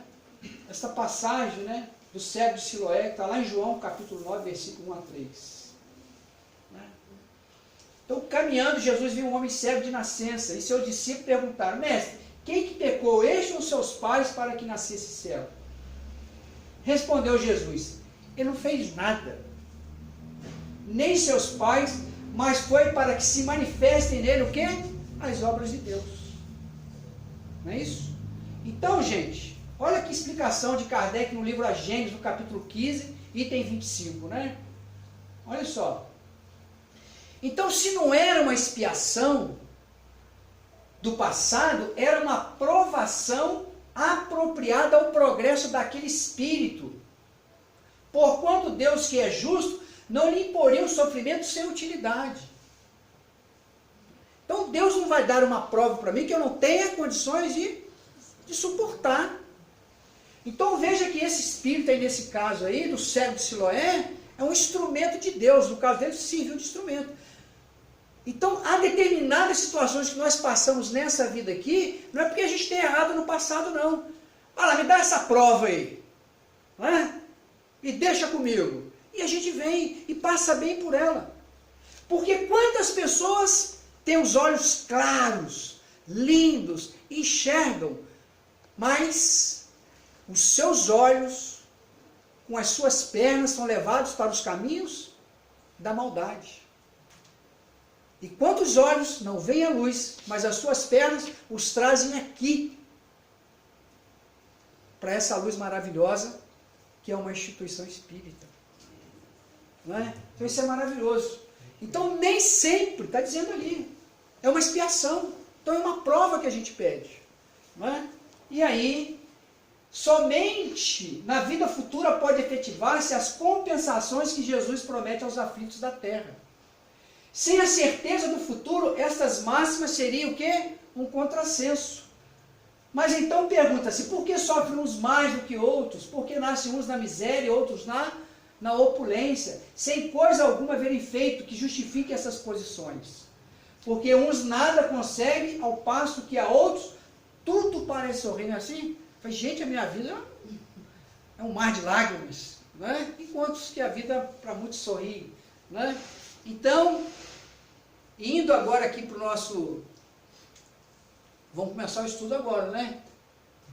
essa passagem, né, do cego de Siloé, que está lá em João, capítulo 9, versículo 1 a 3. Então, caminhando, Jesus viu um homem cego de nascença, e seus discípulos perguntaram, mestre, quem que pecou, este ou seus pais, para que nascesse cego? Respondeu Jesus, ele não fez nada, nem seus pais, mas foi para que se manifestem nele o quê? As obras de Deus. Não é isso? Então, gente, olha que explicação de Kardec no livro A Gênesis, no capítulo 15, item 25, né? Olha só. Então, se não era uma expiação do passado, era uma provação apropriada ao progresso daquele espírito. Porquanto Deus, que é justo, não lhe imporia o sofrimento sem utilidade. Então, Deus não vai dar uma prova para mim que eu não tenha condições de suportar. Então, veja que esse espírito aí, nesse caso aí, do cego de Siloé, é um instrumento de Deus. No caso dele, serviu de instrumento. Então, há determinadas situações que nós passamos nessa vida aqui, não é porque a gente tem errado no passado, não. Olha lá, me dá essa prova aí. Não é? E deixa comigo. E a gente vem e passa bem por ela. Porque quantas pessoas têm os olhos claros, lindos, enxergam, mas os seus olhos, com as suas pernas, são levados para os caminhos da maldade. E quantos olhos não veem a luz, mas as suas pernas os trazem aqui, para essa luz maravilhosa, que é uma instituição espírita. Não é? Então isso é maravilhoso. Então nem sempre, está dizendo ali, é uma expiação. Então é uma prova que a gente pede. Não é? E aí, somente na vida futura pode efetivar-se as compensações que Jesus promete aos aflitos da terra. Sem a certeza do futuro, estas máximas seriam o quê? Um contrassenso. Mas então pergunta-se, por que sofrem uns mais do que outros? Por que nascem uns na miséria e outros na opulência, sem coisa alguma haverem feito que justifique essas posições? Porque uns nada conseguem, ao passo que a outros tudo parece sorrir, não é assim? Falei, gente, a minha vida é um mar de lágrimas, né? Enquanto que a vida para muitos sorri, né? Então, indo agora aqui para o nosso... Vamos começar o estudo agora, né?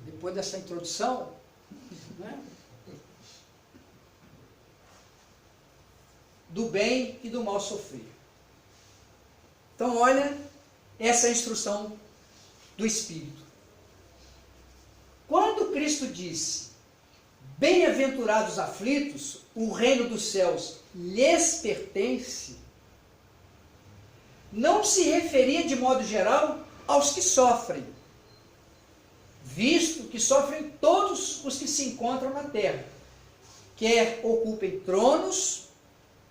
Depois dessa introdução, né? Do bem e do mal sofrer. Então, olha essa instrução do Espírito. Quando Cristo disse, bem-aventurados aflitos, o reino dos céus lhes pertence, não se referia de modo geral aos que sofrem, visto que sofrem todos os que se encontram na terra, quer ocupem tronos,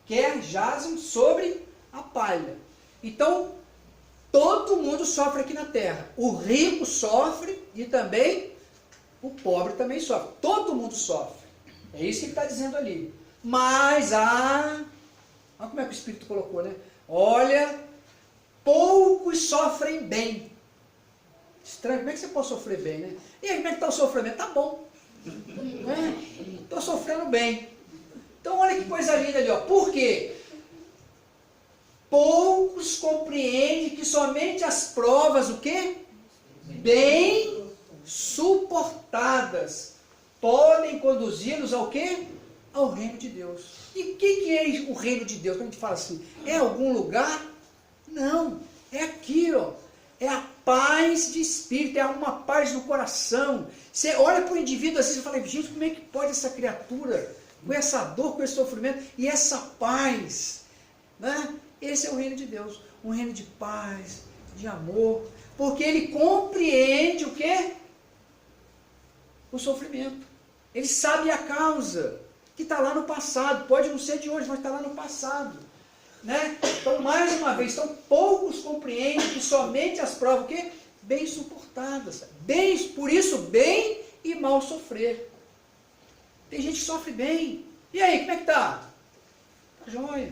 quer jazem sobre a palha. Então, todo mundo sofre aqui na terra. O rico sofre e também o pobre também sofre. Todo mundo sofre. É isso que ele está dizendo ali. Mas, olha como é que o Espírito colocou, né? Olha, poucos sofrem bem. Estranho, como é que você pode sofrer bem, né? E aí, como é que está o sofrimento? Tá bom. Estou sofrendo bem. Então, olha que coisa linda ali, ó. Por quê? Poucos compreendem que somente as provas, o quê? Bem suportadas, podem conduzi-los ao quê? Ao reino de Deus. E o que é o reino de Deus? Quando a gente fala assim, é algum lugar? Não, é aqui, ó. É a paz de espírito, é uma paz no coração. Você olha para o indivíduo assim e fala, gente, como é que pode essa criatura, com essa dor, com esse sofrimento, e essa paz, né? Esse é o reino de Deus, um reino de paz, de amor, porque ele compreende o quê? O sofrimento. Ele sabe a causa, que está lá no passado, pode não ser de hoje, mas está lá no passado. Né? Então, mais uma vez, poucos compreendem que somente as provas, o quê? Bem suportadas. Por isso, bem e mal sofrer. Tem gente que sofre bem. E aí, como é que está? Está jóia.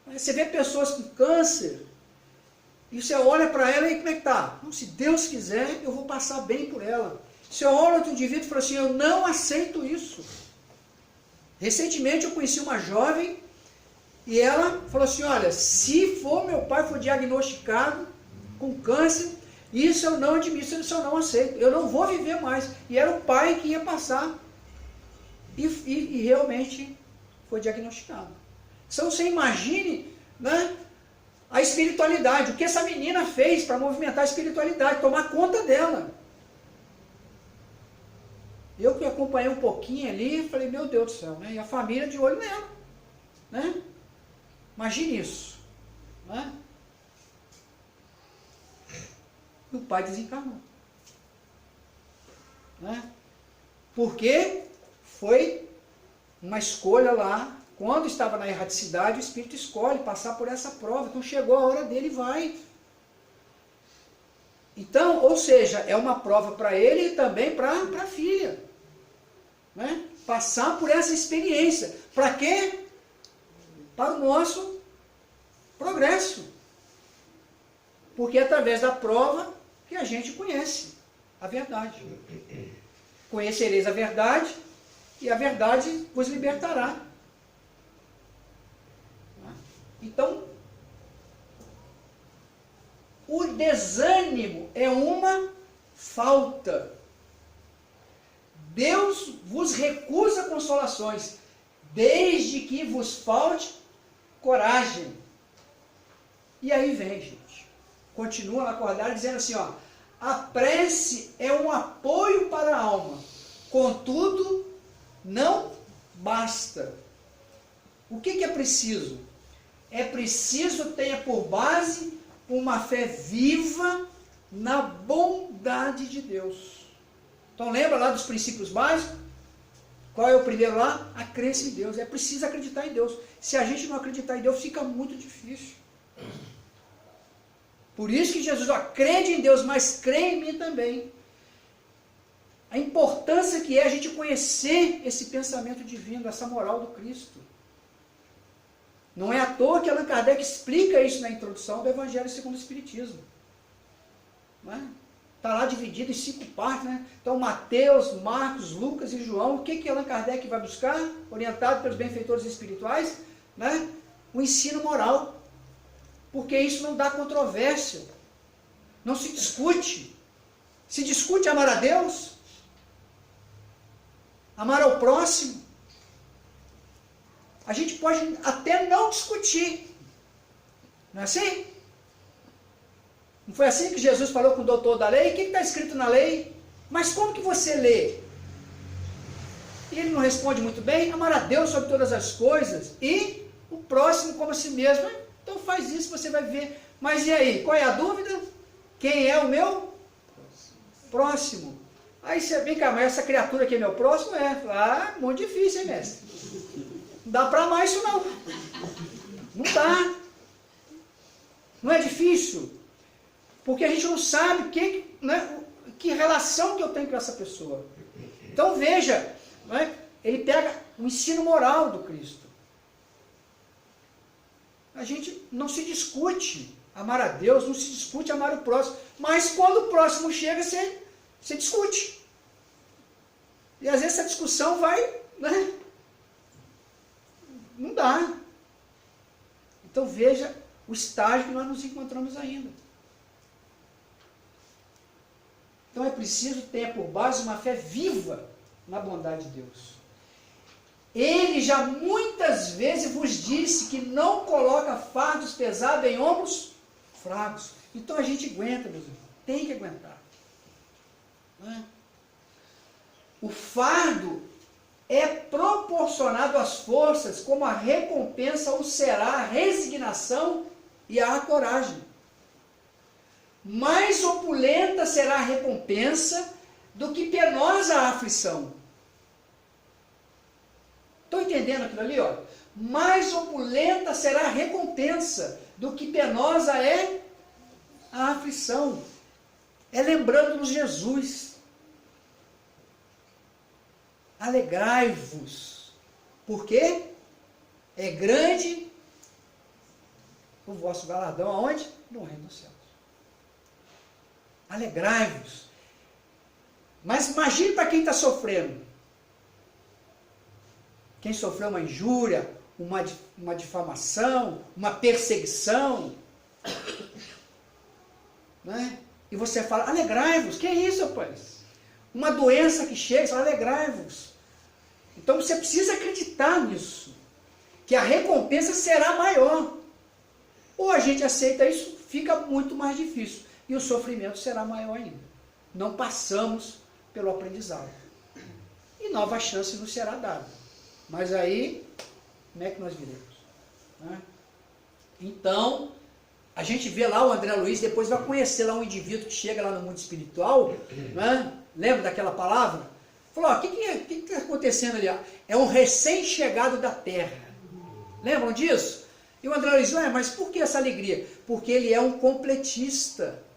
Você vê pessoas com câncer, e você olha para ela e como é que está? Se Deus quiser, eu vou passar bem por ela. Você olha outro indivíduo e fala assim, eu não aceito isso. Recentemente eu conheci uma jovem, e ela falou assim, olha, se meu pai for diagnosticado com câncer, isso eu não admito, isso eu não aceito, eu não vou viver mais. E era o pai que ia passar. E realmente foi diagnosticado. Então você imagine, né, a espiritualidade, o que essa menina fez para movimentar a espiritualidade, tomar conta dela. Eu que acompanhei um pouquinho ali, falei, meu Deus do céu, né? E a família de olho nela, né? Imagine isso, né? E o pai desencarnou, né? Porque foi uma escolha lá. Quando estava na erraticidade, o Espírito escolhe passar por essa prova. Então chegou a hora dele, vai. Então, ou seja, é uma prova para ele e também para a filha. Né? Passar por essa experiência. Para quê? Para o nosso progresso. Porque é através da prova que a gente conhece a verdade. Conhecereis a verdade e a verdade vos libertará. Então, o desânimo é uma falta. Deus vos recusa consolações, desde que vos falte coragem. E aí vem, gente, continua lá acordado dizendo assim, ó, a prece é um apoio para a alma, contudo, não basta. O que é preciso? É preciso tenha por base uma fé viva na bondade de Deus. Então lembra lá dos princípios básicos? Qual é o primeiro lá? A crença em Deus. É preciso acreditar em Deus. Se a gente não acreditar em Deus, fica muito difícil. Por isso que Jesus, crede em Deus, mas crê em mim também. A importância que é a gente conhecer esse pensamento divino, essa moral do Cristo. Não é à toa que Allan Kardec explica isso na introdução do Evangelho segundo o Espiritismo. Está lá dividido em 5 partes, né? Então, Mateus, Marcos, Lucas e João. O que Allan Kardec vai buscar? Orientado pelos benfeitores espirituais, né? O ensino moral. Porque isso não dá controvérsia. Não se discute. Se discute amar a Deus, amar ao próximo. A gente pode até não discutir. Não é assim? Não foi assim que Jesus falou com o doutor da lei? O que está escrito na lei? Mas como que você lê? E ele não responde muito bem. Amar a Deus sobre todas as coisas e o próximo como a si mesmo. Então faz isso, você vai ver. Mas e aí? Qual é a dúvida? Quem é o meu próximo? Aí você vem cá, mas essa criatura aqui é meu próximo? Muito difícil, hein, mestre? Não dá para amar isso não. Não dá. Não é difícil. Porque a gente não sabe que relação que eu tenho com essa pessoa. Então veja, ele pega o ensino moral do Cristo. A gente não se discute amar a Deus, não se discute amar o próximo. Mas quando o próximo chega, você discute. E às vezes essa discussão vai, não dá. Então veja o estágio que nós nos encontramos ainda. Então é preciso ter por base uma fé viva na bondade de Deus. Ele já muitas vezes vos disse que não coloca fardos pesados em ombros fracos. Então a gente aguenta, meus irmãos. Tem que aguentar. O fardo é proporcionado às forças como a recompensa ou será a resignação e a coragem. Mais opulenta será a recompensa do que penosa a aflição. Estão entendendo aquilo ali? Mais opulenta será a recompensa do que penosa é a aflição. É lembrando-nos Jesus. Alegrai-vos. Por quê? É grande o vosso galardão. Aonde? No reino dos céus. Alegrai-vos. Mas imagine para quem está sofrendo. Quem sofreu uma injúria, uma difamação, uma perseguição. E você fala, alegrai-vos. Que é isso, rapaz? Uma doença que chega, você fala, alegrai-vos. Então você precisa acreditar nisso. Que a recompensa será maior. Ou a gente aceita isso, fica muito mais difícil. E o sofrimento será maior ainda. Não passamos pelo aprendizado. E nova chance nos será dada. Mas aí, como é que nós viremos? Então, a gente vê lá o André Luiz, depois vai conhecer lá um indivíduo que chega lá no mundo espiritual, lembra daquela palavra? Falou, o que está acontecendo ali? É um recém-chegado da terra. Lembram disso? E o André Luiz, mas por que essa alegria? Porque ele é um completista.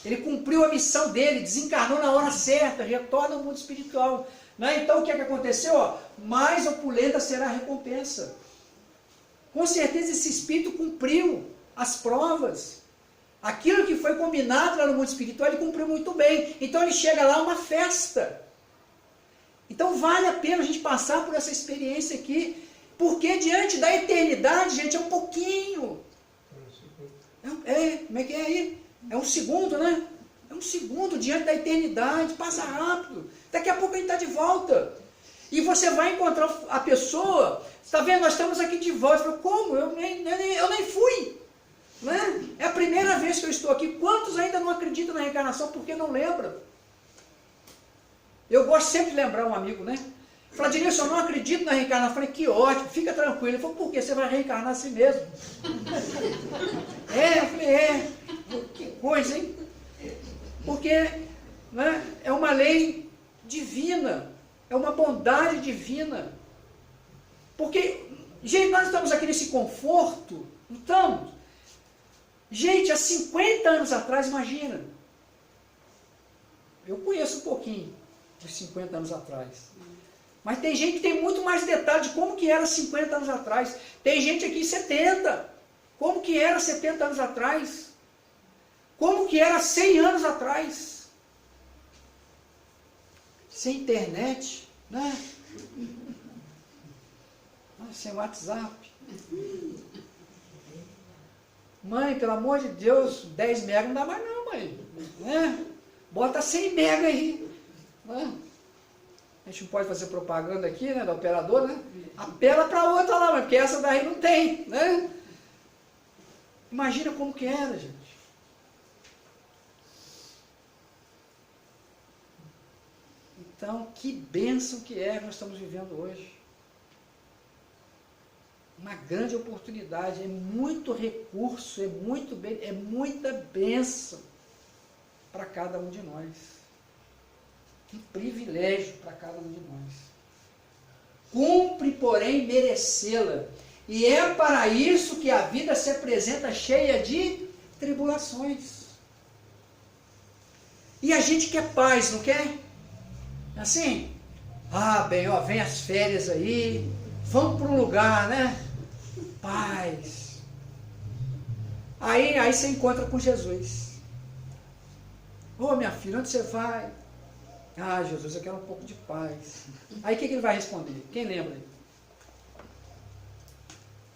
Ele cumpriu a missão dele, desencarnou na hora certa, retorna ao mundo espiritual. Então o que aconteceu? Mais opulenta será a recompensa. Com certeza esse espírito cumpriu as provas. Aquilo que foi combinado lá no mundo espiritual, ele cumpriu muito bem. Então ele chega lá, uma festa. Então vale a pena a gente passar por essa experiência aqui, porque diante da eternidade, gente, é um pouquinho. Como é que é aí? É um segundo, né? É um segundo diante da eternidade, passa rápido. Daqui a pouco a gente está de volta. E você vai encontrar a pessoa, está vendo, nós estamos aqui de volta. Você fala, como? Eu nem fui. É a primeira vez que eu estou aqui. Quantos ainda não acreditam na reencarnação porque não lembram? Eu gosto sempre de lembrar um amigo, Fala, Denilson, eu não acredito na reencarnação. Eu falei, que ótimo, fica tranquilo. Ele falou, por quê? Você vai reencarnar a si mesmo. Eu falei, que coisa, hein? Porque né? É uma lei divina, é uma bondade divina. Porque, gente, nós estamos aqui nesse conforto, não estamos? Gente, há 50 anos atrás, imagina, eu conheço um pouquinho dos 50 anos atrás, mas tem gente que tem muito mais detalhe de como que era 50 anos atrás. Tem gente aqui 70, como que era 70 anos atrás, como que era 100 anos atrás, sem internet, né? Sem WhatsApp. Mãe, pelo amor de Deus, 10 mega não dá mais não, mãe. Né? Bota 100 mega aí. Né? A gente não pode fazer propaganda aqui, né, da operadora, né? Apela para outra lá, porque essa daí não tem, né? Imagina como que era, gente. Então, que bênção que é que nós estamos vivendo hoje. Uma grande oportunidade, é muito recurso, é muita bênção para cada um de nós. Que privilégio para cada um de nós. Cumpre, porém, merecê-la. E é para isso que a vida se apresenta cheia de tribulações. E a gente quer paz, não quer? Assim? Ah, bem, ó, vem as férias aí, vamos para um lugar, né? Paz. Aí você encontra com Jesus. Ô, minha filha, onde você vai? Ah, Jesus, eu quero um pouco de paz. Aí o que ele vai responder? Quem lembra?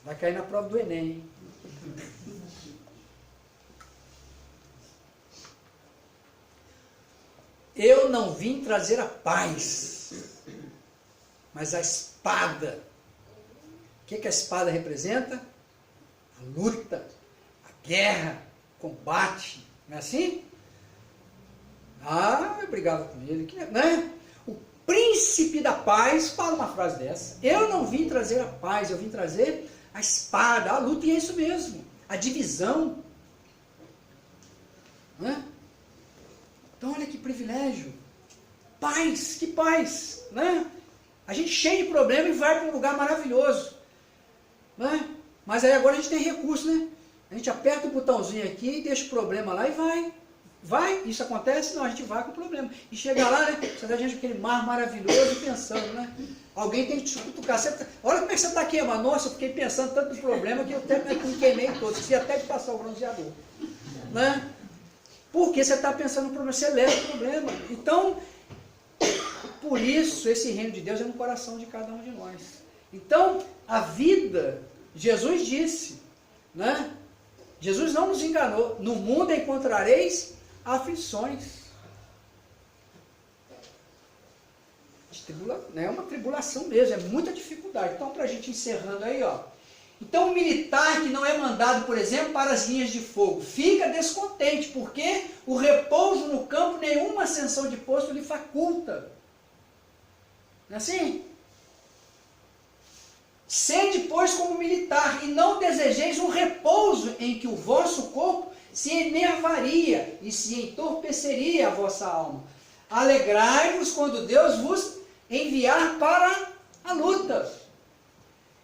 Vai cair na prova do Enem, hein? Eu não vim trazer a paz, mas a espada. O que a espada representa? A luta, a guerra, o combate. Não é assim? Ah, eu brigava com ele, né? O príncipe da paz fala uma frase dessa. Eu não vim trazer a paz, eu vim trazer a espada, a luta, e é isso mesmo. A divisão. Né? Então, olha que privilégio. Paz, que paz. Né? A gente cheio de problema e vai para um lugar maravilhoso. Né? Mas aí agora a gente tem recurso, né? A gente aperta o botãozinho aqui, deixa o problema lá e vai. Vai, isso acontece? Não, a gente vai com o problema. E chega lá, né? Você está diante daquele mar maravilhoso pensando, né? Alguém tem que te cutucar. Olha como é que você está queimando. Nossa, eu fiquei pensando tanto no problema que eu até me queimei todo. Esqueci até de passar o bronzeador. Né? Porque você está pensando no problema, você leva o problema. Então, por isso, esse reino de Deus é no coração de cada um de nós. Então, a vida, Jesus disse, né? Jesus não nos enganou. No mundo encontrareis aflições. É uma tribulação mesmo, é muita dificuldade. Então, para a gente encerrando aí, ó. Então, o militar que não é mandado, por exemplo, para as linhas de fogo, fica descontente, porque o repouso no campo, nenhuma ascensão de posto lhe faculta. Não é assim? Sede, pois, como militar, e não desejeis um repouso em que o vosso corpo se enervaria e se entorpeceria a vossa alma. Alegrai-vos quando Deus vos enviar para a luta.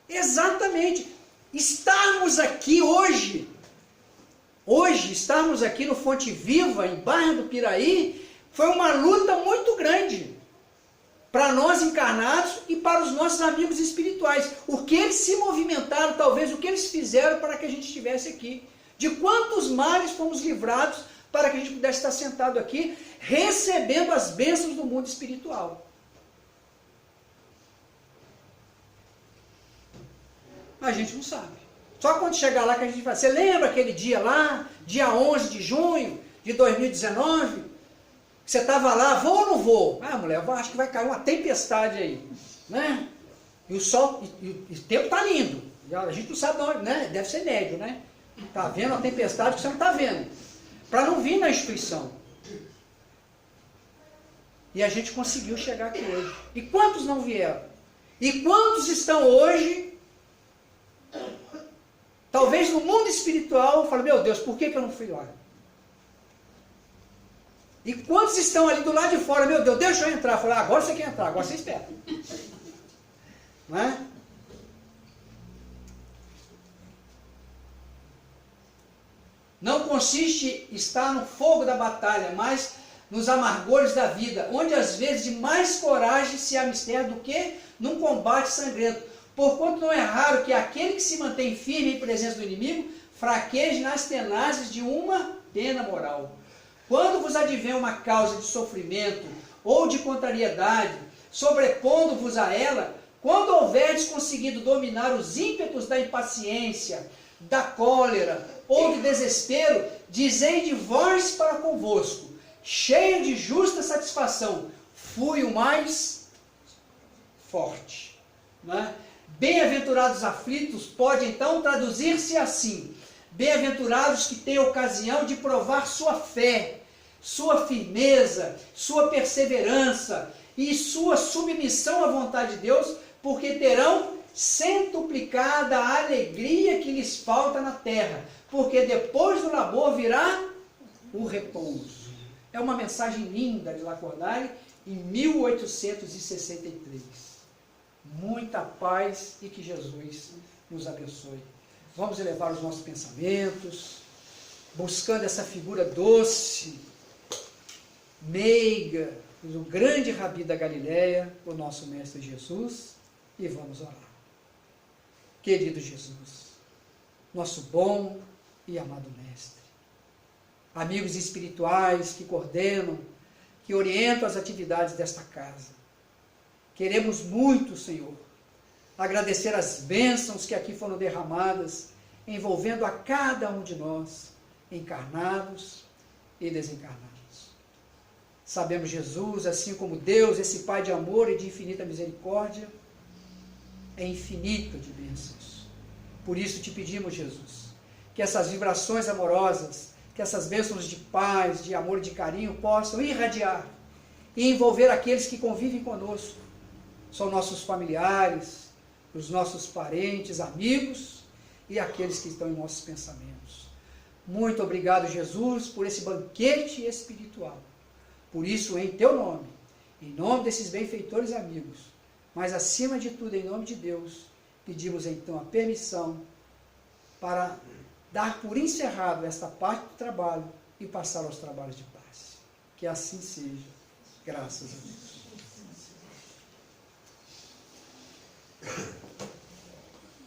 Exatamente. Estarmos aqui hoje, estarmos aqui no Fonte Viva, em Barra do Piraí, foi uma luta muito grande. Para nós encarnados e para os nossos amigos espirituais. O que eles se movimentaram, talvez o que eles fizeram para que a gente estivesse aqui. De quantos males fomos livrados para que a gente pudesse estar sentado aqui, recebendo as bênçãos do mundo espiritual. A gente não sabe. Só quando chegar lá que a gente vai. Você lembra aquele dia lá, dia 11 de junho de 2019? Você estava lá, vou ou não vou? Ah, mulher, eu acho que vai cair uma tempestade aí. Né? E o sol, e o tempo está lindo. A gente não sabe de onde, né? Deve ser médio, né? Está vendo a tempestade que você não está vendo. Para não vir na instituição. E a gente conseguiu chegar aqui hoje. E quantos não vieram? E quantos estão hoje, talvez no mundo espiritual, falam, meu Deus, por que eu não fui lá? E quantos estão ali do lado de fora? Meu Deus, deixa eu entrar. Falar, agora você quer entrar, agora você espera. Não é? Não consiste estar no fogo da batalha, mas nos amargores da vida, onde às vezes de mais coragem se há mister do que num combate sangrento. Porquanto não é raro que aquele que se mantém firme em presença do inimigo fraqueje nas tenazes de uma pena moral. Quando vos advém uma causa de sofrimento ou de contrariedade, sobrepondo-vos a ela, quando houverdes conseguido dominar os ímpetos da impaciência, da cólera ou do desespero, dizei de vós para convosco, cheio de justa satisfação, fui o mais forte. Né? Bem-aventurados aflitos pode então traduzir-se assim: bem-aventurados que têm ocasião de provar sua fé, sua firmeza, sua perseverança e sua submissão à vontade de Deus, porque terão centuplicada a alegria que lhes falta na terra, porque depois do labor virá o repouso. É uma mensagem linda de Lacordaire, em 1863. Muita paz e que Jesus nos abençoe. Vamos elevar os nossos pensamentos, buscando essa figura doce, meiga, do grande Rabi da Galileia, o nosso Mestre Jesus, e vamos orar. Querido Jesus, nosso bom e amado Mestre, amigos espirituais que coordenam, que orientam as atividades desta casa, queremos muito, Senhor, agradecer as bênçãos que aqui foram derramadas, envolvendo a cada um de nós, encarnados e desencarnados. Sabemos, Jesus, assim como Deus, esse Pai de amor e de infinita misericórdia, é infinito de bênçãos. Por isso te pedimos, Jesus, que essas vibrações amorosas, que essas bênçãos de paz, de amor e de carinho possam irradiar e envolver aqueles que convivem conosco. São nossos familiares, os nossos parentes, amigos e aqueles que estão em nossos pensamentos. Muito obrigado, Jesus, por esse banquete espiritual. Por isso, em teu nome, em nome desses benfeitores e amigos, mas acima de tudo, em nome de Deus, pedimos então a permissão para dar por encerrado esta parte do trabalho e passar aos trabalhos de paz. Que assim seja. Graças a Deus.